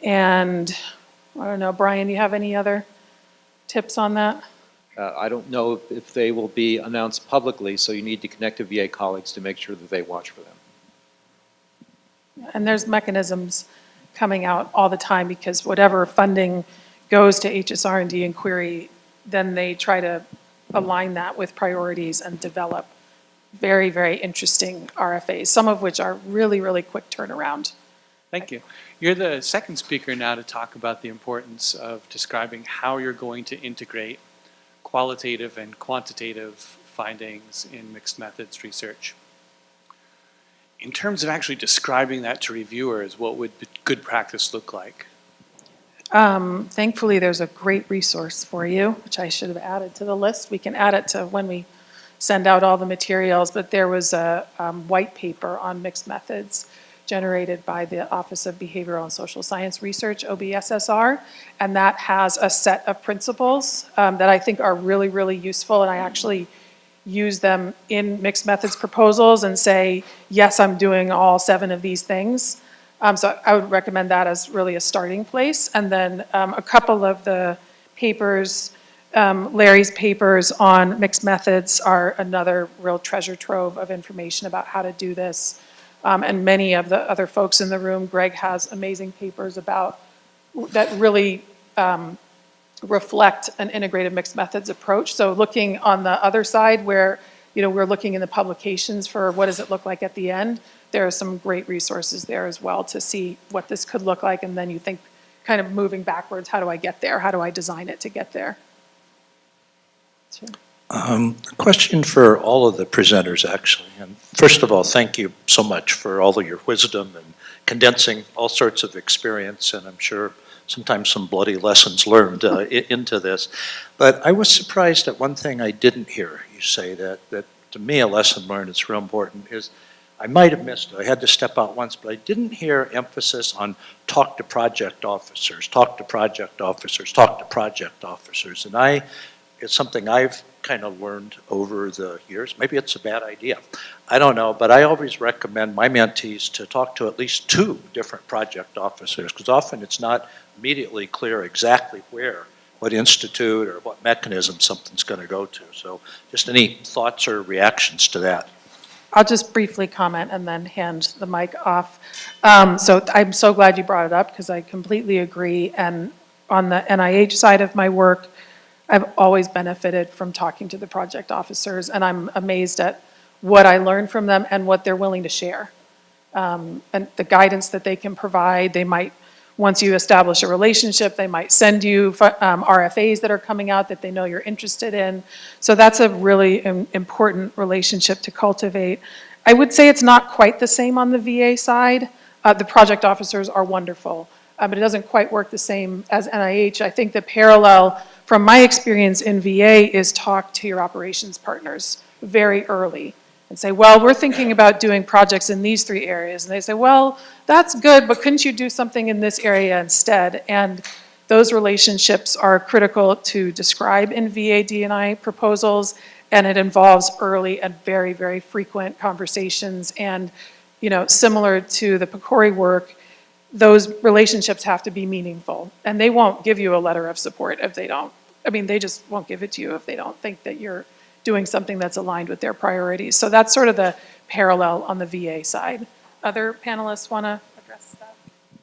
Speaker 12: I don't know, Brian, you have any other tips on that?
Speaker 14: I don't know if they will be announced publicly, so you need to connect to VA colleagues to make sure that they watch for them.
Speaker 12: And there's mechanisms coming out all the time, because whatever funding goes to HSR&D and query, then they try to align that with priorities and develop very, very interesting RFAs, some of which are really, really quick turnaround.
Speaker 6: Thank you. You're the second speaker now to talk about the importance of describing how you're going to integrate qualitative and quantitative findings in mixed methods research. In terms of actually describing that to reviewers, what would good practice look like?
Speaker 12: Thankfully, there's a great resource for you, which I should have added to the list. We can add it to when we send out all the materials, but there was a white paper on mixed methods generated by the Office of Behavioral and Social Science Research, OBSSR, and that has a set of principles that I think are really, really useful, and I actually use them in mixed methods proposals and say, yes, I'm doing all 7 of these things. So I would recommend that as really a starting place. And then a couple of the papers, Larry's papers on mixed methods are another real treasure trove of information about how to do this. And many of the other folks in the room, Greg has amazing papers about that really reflect an integrated mixed methods approach. So looking on the other side where, you know, we're looking in the publications for what does it look like at the end, there are some great resources there as well to see what this could look like, and then you think kind of moving backwards, how do I get there? How do I design it to get there? Sure.
Speaker 7: A question for all of the presenters, actually. And first of all, thank you so much for all of your wisdom and condensing all sorts of experience, and I'm sure sometimes some bloody lessons learned into this. But I was surprised at one thing I didn't hear you say that to me a lesson learned that's real important is, I might have missed it, I had to step out once, but I didn't hear emphasis on talk to project officers, talk to project officers, talk to project officers. And it's something I've kind of learned over the years. Maybe it's a bad idea. I don't know, but I always recommend my mentees to talk to at least 2 different project officers, because often it's not immediately clear exactly where, what institute or what mechanism something's going to go to. So just any thoughts or reactions to that?
Speaker 12: I'll just briefly comment and then hand the mic off. So I'm so glad you brought it up, because I completely agree. And on the NIH side of my work, I've always benefited from talking to the project officers, and I'm amazed at what I learned from them and what they're willing to share. And the guidance that they can provide. They might, once you establish a relationship, they might send you RFAs that are coming out that they know you're interested in. So that's a really important relationship to cultivate. I would say it's not quite the same on the VA side. The project officers are wonderful, but it doesn't quite work the same as NIH. I think the parallel from my experience in VA is talk to your operations partners very early and say, well, we're thinking about doing projects in these 3 areas. And they say, well, that's good, but couldn't you do something in this area instead? And those relationships are critical to describe in VA D&I proposals, and it involves early and very, very frequent conversations. And, you know, similar to the PCORI work, those relationships have to be meaningful. And they won't give you a letter of support if they don't. I mean, they just won't give it to you if they don't think that you're doing something that's aligned with their priorities. So that's sort of the parallel on the VA side. Other panelists want to address that?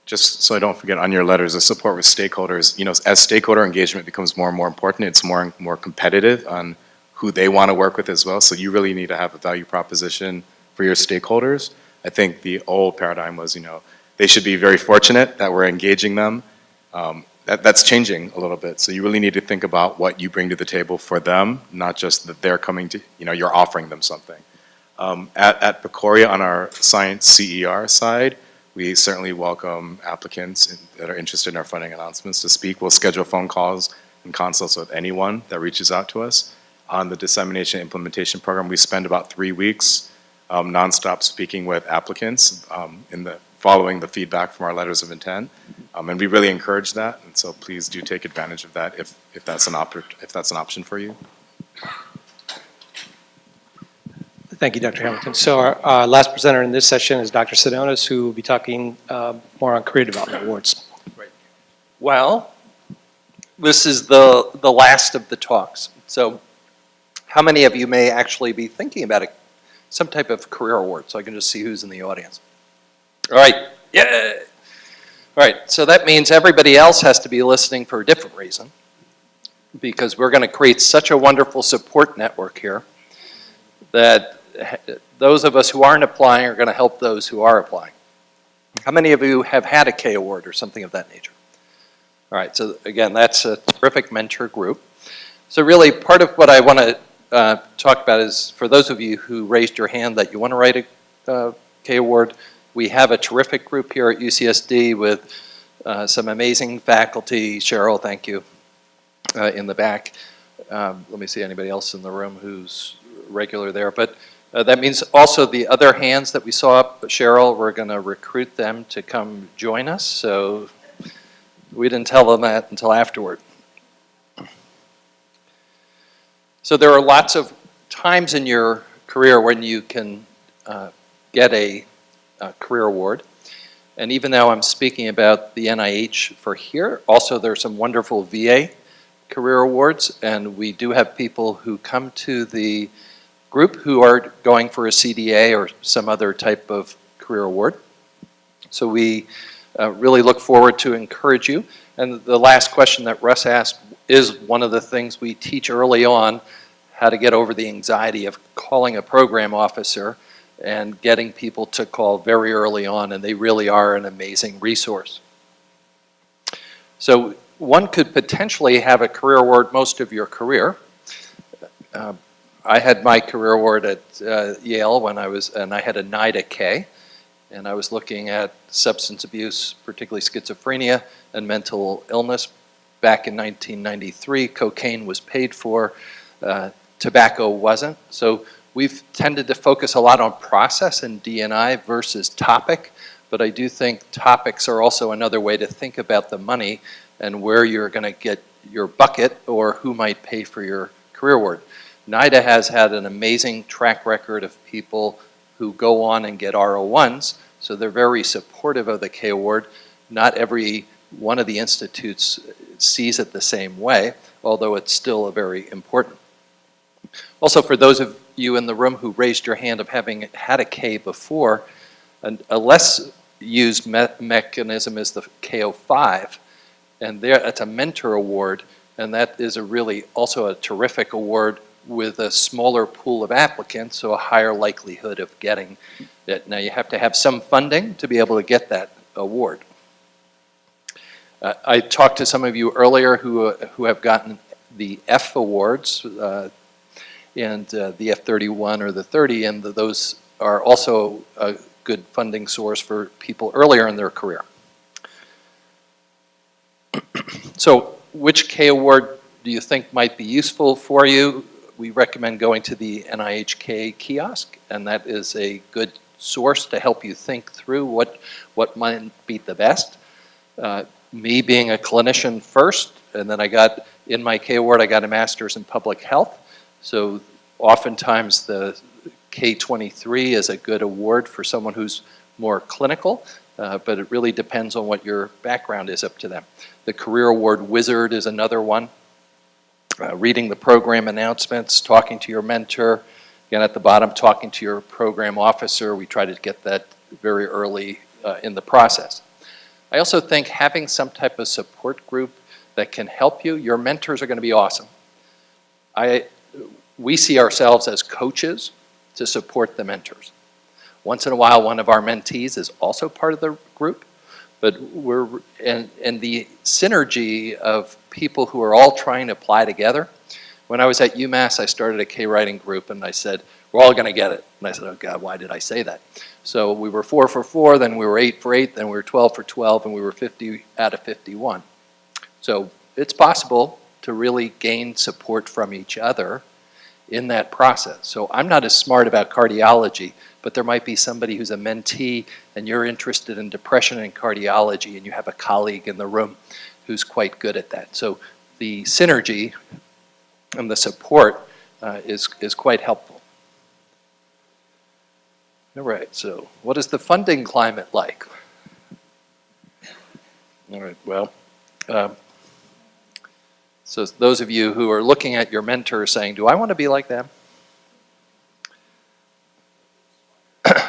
Speaker 5: Just so I don't forget, on your letters, the support with stakeholders, you know, as stakeholder engagement becomes more and more important, it's more and more competitive on who they want to work with as well. So you really need to have a value proposition for your stakeholders. I think the old paradigm was, you know, they should be very fortunate that we're engaging them. That's changing a little bit. So you really need to think about what you bring to the table for them, not just that they're coming to, you know, you're offering them something. At Pecoria, on our science CER side, we certainly welcome applicants that are interested in our funding announcements to speak. We'll schedule phone calls and consults with anyone that reaches out to us. On the dissemination implementation program, we spend about 3 weeks nonstop speaking with applicants following the feedback from our letters of intent. And we really encourage that, and so please do take advantage of that if that's an option for you.
Speaker 1: Thank you, Dr. Hamilton. So our last presenter in this session is Dr. Ziedonis, who will be talking more on career development awards.
Speaker 15: Right. Well, this is the last of the talks. So how many of you may actually be thinking about some type of career award, so I can just see who's in the audience? All right, yeah. All right, so that means everybody else has to be listening for a different reason, because we're going to create such a wonderful support network here that those of us who aren't applying are going to help those who are applying. How many of you have had a K award or something of that nature? All right, so again, that's a terrific mentor group. So really, part of what I want to talk about is, for those of you who raised your hand that you want to write a K award, we have a terrific group here at UCSD with some amazing faculty. Cheryl, thank you, in the back. Let me see anybody else in the room who's regular there. But that means also the other hands that we saw up, Cheryl, we're going to recruit them to come join us. So we didn't tell them that until afterward. So there are lots of times in your career when you can get a career award. And even though I'm speaking about the NIH for here, also there's some wonderful VA career awards, and we do have people who come to the group who are going for a CDA or some other type of career award. So we really look forward to encourage you. And the last question that Russ asked is one of the things we teach early on, how to get over the anxiety of calling a program officer and getting people to call very early on, and they really are an amazing resource. So one could potentially have a career award most of your career. I had my career award at Yale when and I had a NIDA K, and I was looking at substance abuse, particularly schizophrenia and mental illness. Back in 1993, cocaine was paid for, tobacco wasn't. So we've tended to focus a lot on process and D&I versus topic, but I do think topics are also another way to think about the money and where you're going to get your bucket or who might pay for your career award. NIDA has had an amazing track record of people who go on and get RO1s, so they're very supportive of the K award. Not every one of the institutes sees it the same way, although it's still very important. Also, for those of you in the room who raised your hand of having had a K before, a less used mechanism is the KO5, and that's a mentor award, and that is also a terrific award with a smaller pool of applicants, so a higher likelihood of getting it. Now, you have to have some funding to be able to get that award. I talked to some of you earlier who have gotten the F awards, and the F31 or the 30, and those are also a good funding source for people earlier in their career. So which K award do you think might be useful for you? We recommend going to the NIHK kiosk, and that is a good source to help you think through what might be the best. Me being a clinician first, and then in my K award, I got a master's in public health. So oftentimes the K23 is a good award for someone who's more clinical. but it really depends on what your background is up to them. The Career Award Wizard is another one. Reading the program announcements, talking to your mentor. Again, at the bottom, talking to your program officer. We try to get that very early in the process. I also think having some type of support group that can help you, your mentors are going to be awesome. We see ourselves as coaches to support the mentors. Once in a while, one of our mentees is also part of the group, but and the synergy of people who are all trying to apply together. When I was at UMass, I started a K-writing group, and I said, we're all going to get it. And I said, oh God, why did I say that? So we were 4 for 4, then we were 8 for 8, then we were 12 for 12, and we were 50 out of 51. So it's possible to really gain support from each other in that process. So I'm not as smart about cardiology, but there might be somebody who's a mentee and you're interested in depression and cardiology and you have a colleague in the room who's quite good at that. So the synergy and the support is quite helpful. All right, so what is the funding climate like? All right, well, so those of you who are looking at your mentor saying, do I want to be like them?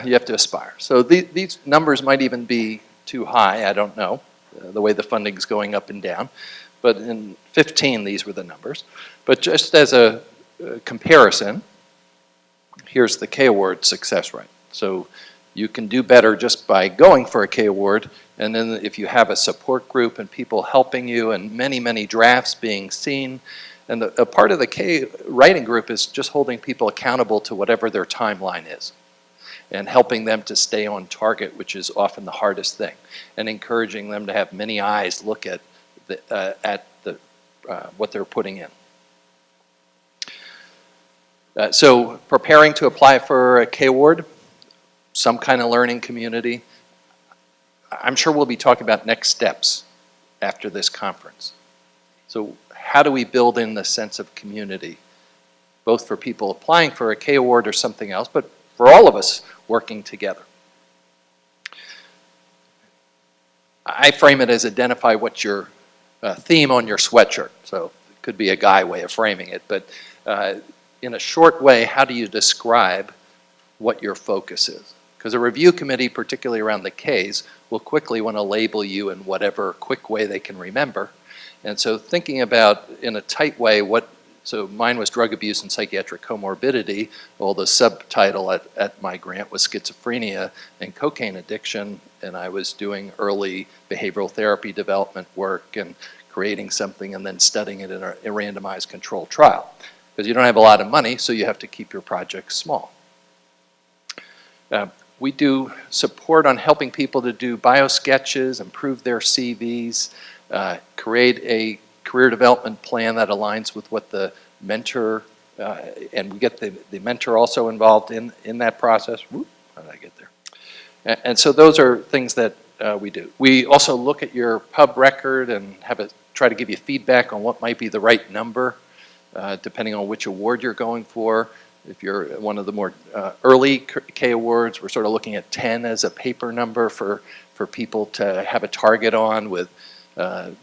Speaker 15: You have to aspire. So these numbers might even be too high, I don't know, the way the funding is going up and down. But in 15, these were the numbers. But just as a comparison, here's the K Award success rate. So you can do better just by going for a K Award, and then if you have a support group and people helping you and many, many drafts being seen, and a part of the K writing group is just holding people accountable to whatever their timeline is and helping them to stay on target, which is often the hardest thing, and encouraging them to have many eyes look at what they're putting in. So preparing to apply for a K Award, some kind of learning community. I'm sure we'll be talking about next steps after this conference. So how do we build in the sense of community, both for people applying for a K Award or something else, but for all of us working together? I frame it as identify what your theme on your sweatshirt. So it could be a guy way of framing it, but in a short way, how do you describe what your focus is? Because a review committee, particularly around the Ks, will quickly want to label you in whatever quick way they can remember. And so thinking about, in a tight way, so mine was drug abuse and psychiatric comorbidity. Well, the subtitle at my grant was schizophrenia and cocaine addiction, and I was doing early behavioral therapy development work and creating something and then studying it in a randomized controlled trial. Because you don't have a lot of money, so you have to keep your projects small. We do support on helping people to do biosketches, improve their CVs, create a career development plan that aligns with what the mentor, and we get the mentor also involved in that process. Whoop, how did I get there? And so those are things that we do. We also look at your pub record and try to give you feedback on what might be the right number, depending on which award you're going for. If you're one of the more early K Awards, we're sort of looking at 10 as a paper number for people to have a target on, with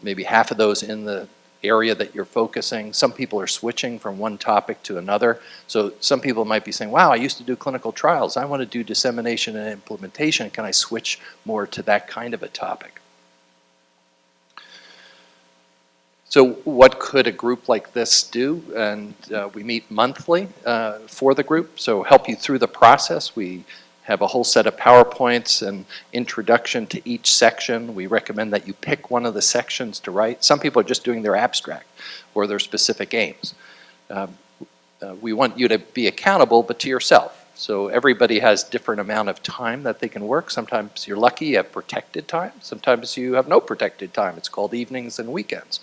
Speaker 15: maybe half of those in the area that you're focusing. Some people are switching from one topic to another. So some people might be saying, wow, I used to do clinical trials. I want to do dissemination and implementation. Can I switch more to that kind of a topic? So what could a group like this do? And we meet monthly for the group, so help you through the process. We have a whole set of PowerPoints and introduction to each section. We recommend that you pick one of the sections to write. Some people are just doing their abstract or their specific aims. We want you to be accountable, but to yourself. So everybody has different amount of time that they can work. Sometimes you're lucky, you have protected time. Sometimes you have no protected time. It's called evenings and weekends.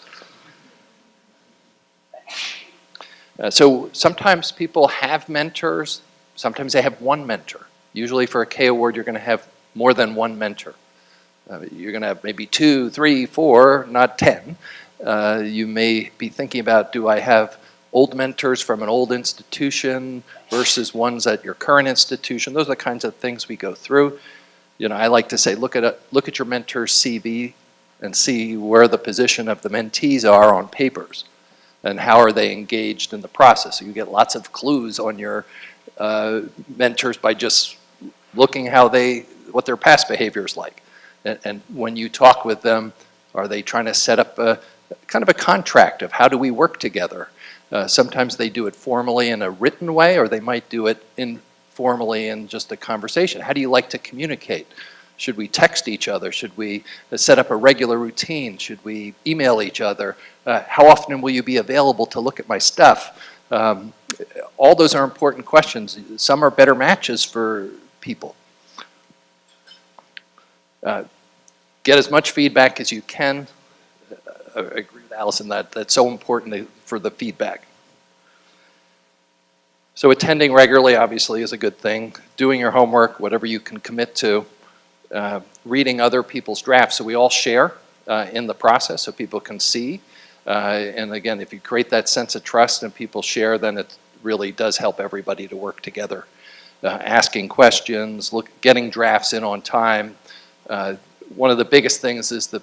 Speaker 15: So sometimes people have mentors, sometimes they have one mentor. Usually for a K Award, you're going to have more than one mentor. You're going to have maybe 2, 3, 4, not 10. You may be thinking about, do I have old mentors from an old institution versus ones at your current institution? Those are the kinds of things we go through. You know, I like to say, look at your mentor's CV and see where the position of the mentees are on papers and how are they engaged in the process. So you get lots of clues on your mentors by just looking what their past behavior is like. And when you talk with them, are they trying to set up a kind of a contract of how do we work together? Sometimes they do it formally in a written way, or they might do it informally in just a conversation. How do you like to communicate? Should we text each other? Should we set up a regular routine? Should we email each other? How often will you be available to look at my stuff? All those are important questions. Some are better matches for people. Get as much feedback as you can. I agree with Allison that that's so important for the feedback. So attending regularly obviously is a good thing. Doing your homework, whatever you can commit to. Reading other people's drafts, so we all share in the process so people can see. And again, if you create that sense of trust and people share, then it really does help everybody to work together. Asking questions, getting drafts in on time. One of the biggest things is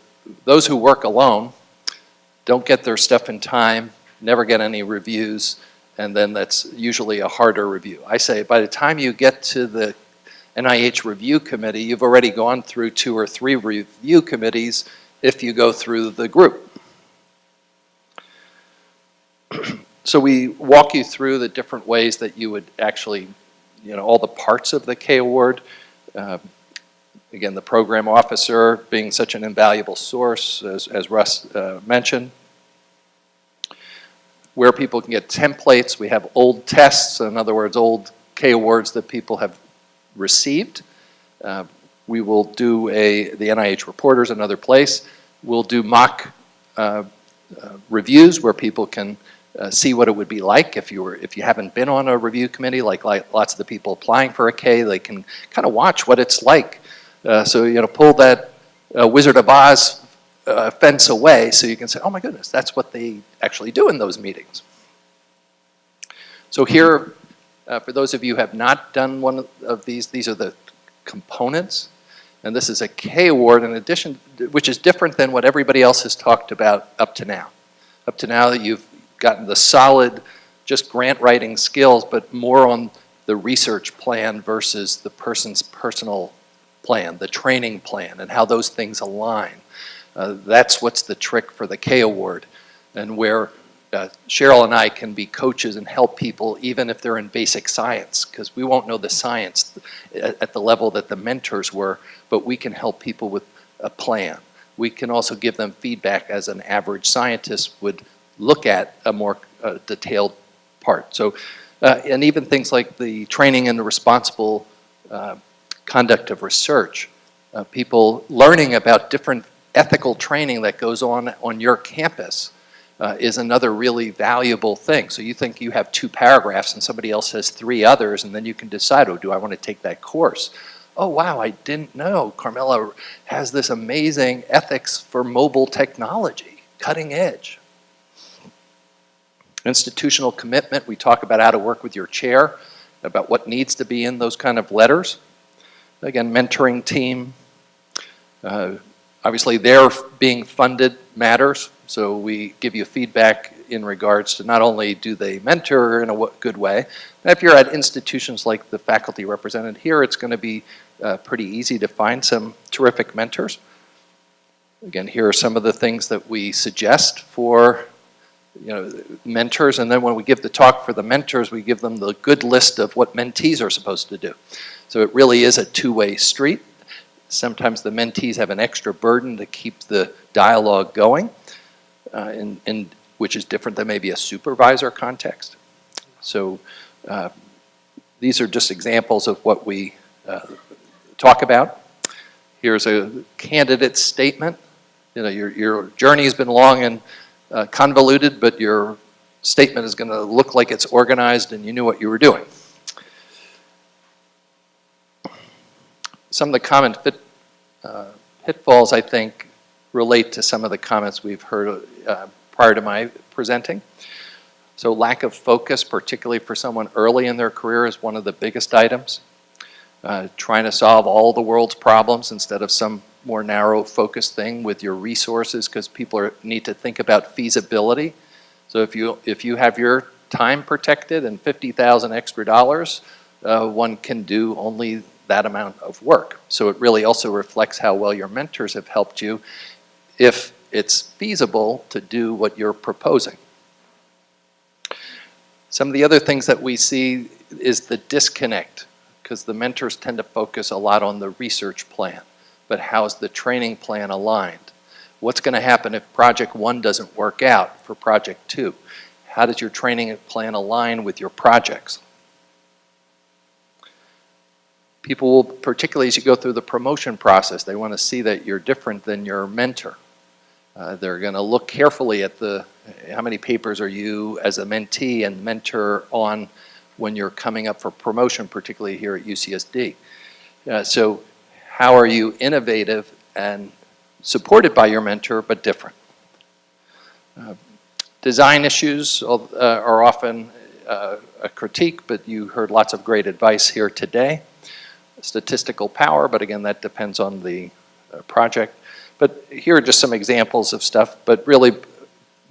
Speaker 15: those who work alone don't get their stuff in time, never get any reviews, and then that's usually a harder review. I say by the time you get to the NIH review committee, you've already gone through 2 or 3 review committees if you go through the group. So we walk you through the different ways that you would actually, all the parts of the K Award. Again, the program officer being such an invaluable source, as Russ mentioned. Where people can get templates, we have old tests, in other words, old K Awards that people have received. We will do the NIH Reporter's another place. We'll do mock reviews where people can see what it would be like if you haven't been on a review committee, like lots of the people applying for a K, they can kind of watch what it's like. So pull that Wizard of Oz fence away so you can say, oh my goodness, that's what they actually do in those meetings. So here, for those of you who have not done one of these are the components. And this is a K Award in addition, which is different than what everybody else has talked about up to now. Up to now, you've gotten the solid, just grant writing skills, but more on the research plan versus the person's personal plan, the training plan, and how those things align. That's what's the trick for the K Award, and where Cheryl and I can be coaches and help people even if they're in basic science, because we won't know the science at the level that the mentors were, but we can help people with a plan. We can also give them feedback as an average scientist would look at a more detailed part. So, and even things like the training in the responsible conduct of research, people learning about different ethical training that goes on your campus is another really valuable thing. So you think you have 2 paragraphs and somebody else has 3 others, and then you can decide, oh, do I want to take that course? Oh, wow, I didn't know Carmela has this amazing ethics for mobile technology, cutting edge. Institutional commitment, we talk about how to work with your chair, about what needs to be in those kind of letters. Again, mentoring team. Obviously, their being funded matters, so we give you feedback in regards to not only do they mentor in a good way, but if you're at institutions like the faculty represented here, it's going to be pretty easy to find some terrific mentors. Again, here are some of the things that we suggest for mentors, and then when we give the talk for the mentors, we give them the good list of what mentees are supposed to do. So it really is a two-way street. Sometimes the mentees have an extra burden to keep the dialogue going, which is different than maybe a supervisor context. So these are just examples of what we talk about. Here's a candidate statement. Your journey has been long and convoluted, but your statement is going to look like it's organized and you knew what you were doing. Some of the common pitfalls, I think, relate to some of the comments we've heard prior to my presenting. So lack of focus, particularly for someone early in their career, is one of the biggest items. trying to solve all the world's problems instead of some more narrow focused thing with your resources, because people need to think about feasibility. So if you have your time protected and $50,000 extra dollars, one can do only that amount of work. So it really also reflects how well your mentors have helped you if it's feasible to do what you're proposing. Some of the other things that we see is the disconnect, because the mentors tend to focus a lot on the research plan, but how's the training plan aligned? What's going to happen if project 1 doesn't work out for project 2? How does your training plan align with your projects? People will, particularly as you go through the promotion process, they want to see that you're different than your mentor. They're going to look carefully at how many papers are you as a mentee and mentor on when you're coming up for promotion, particularly here at UCSD. So how are you innovative and supported by your mentor, but different? Design issues are often a critique, but you heard lots of great advice here today. Statistical power, but again, that depends on the project. But here are just some examples of stuff, but really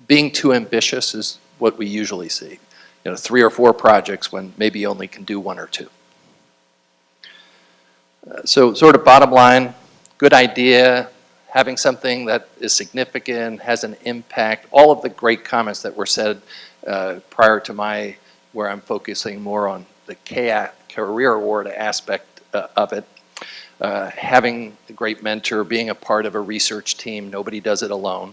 Speaker 15: being too ambitious is what we usually see. 3 or 4 projects when maybe you only can do 1 or 2. So sort of bottom line, good idea, having something that is significant, has an impact, all of the great comments that were said prior to where I'm focusing more on the career award aspect of it. Having a great mentor, being a part of a research team, nobody does it alone.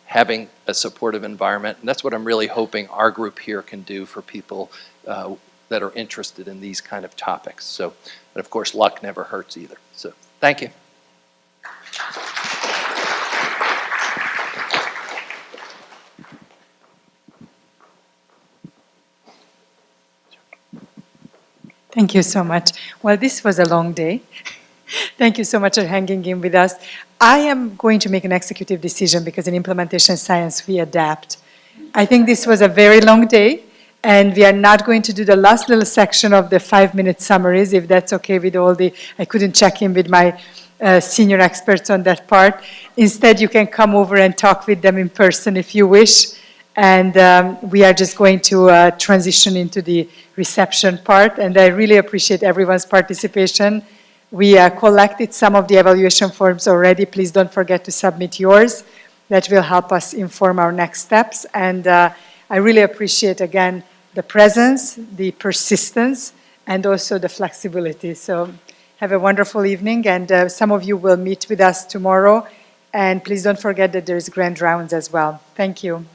Speaker 15: Having a supportive environment, and that's what I'm really hoping our group here can do for people that are interested in these kind of topics. So, but of course, luck never hurts either. So, thank you.
Speaker 16: Thank you so much. Well, this was a long day. Thank you so much for hanging in with us. I am going to make an executive decision because in implementation science, we adapt. I think this was a very long day, and we are not going to do the last little section of the 5-minute summaries, if that's okay with I couldn't check in with my senior experts on that part. Instead, you can come over and talk with them in person if you wish. And we are just going to transition into the reception part. And I really appreciate everyone's participation. We collected some of the evaluation forms already. Please don't forget to submit yours. That will help us inform our next steps. And I really appreciate, again, the presence, the persistence, and also the flexibility. So have a wonderful evening. And some of you will meet with us tomorrow. And please don't forget that there's grand rounds as well. Thank you.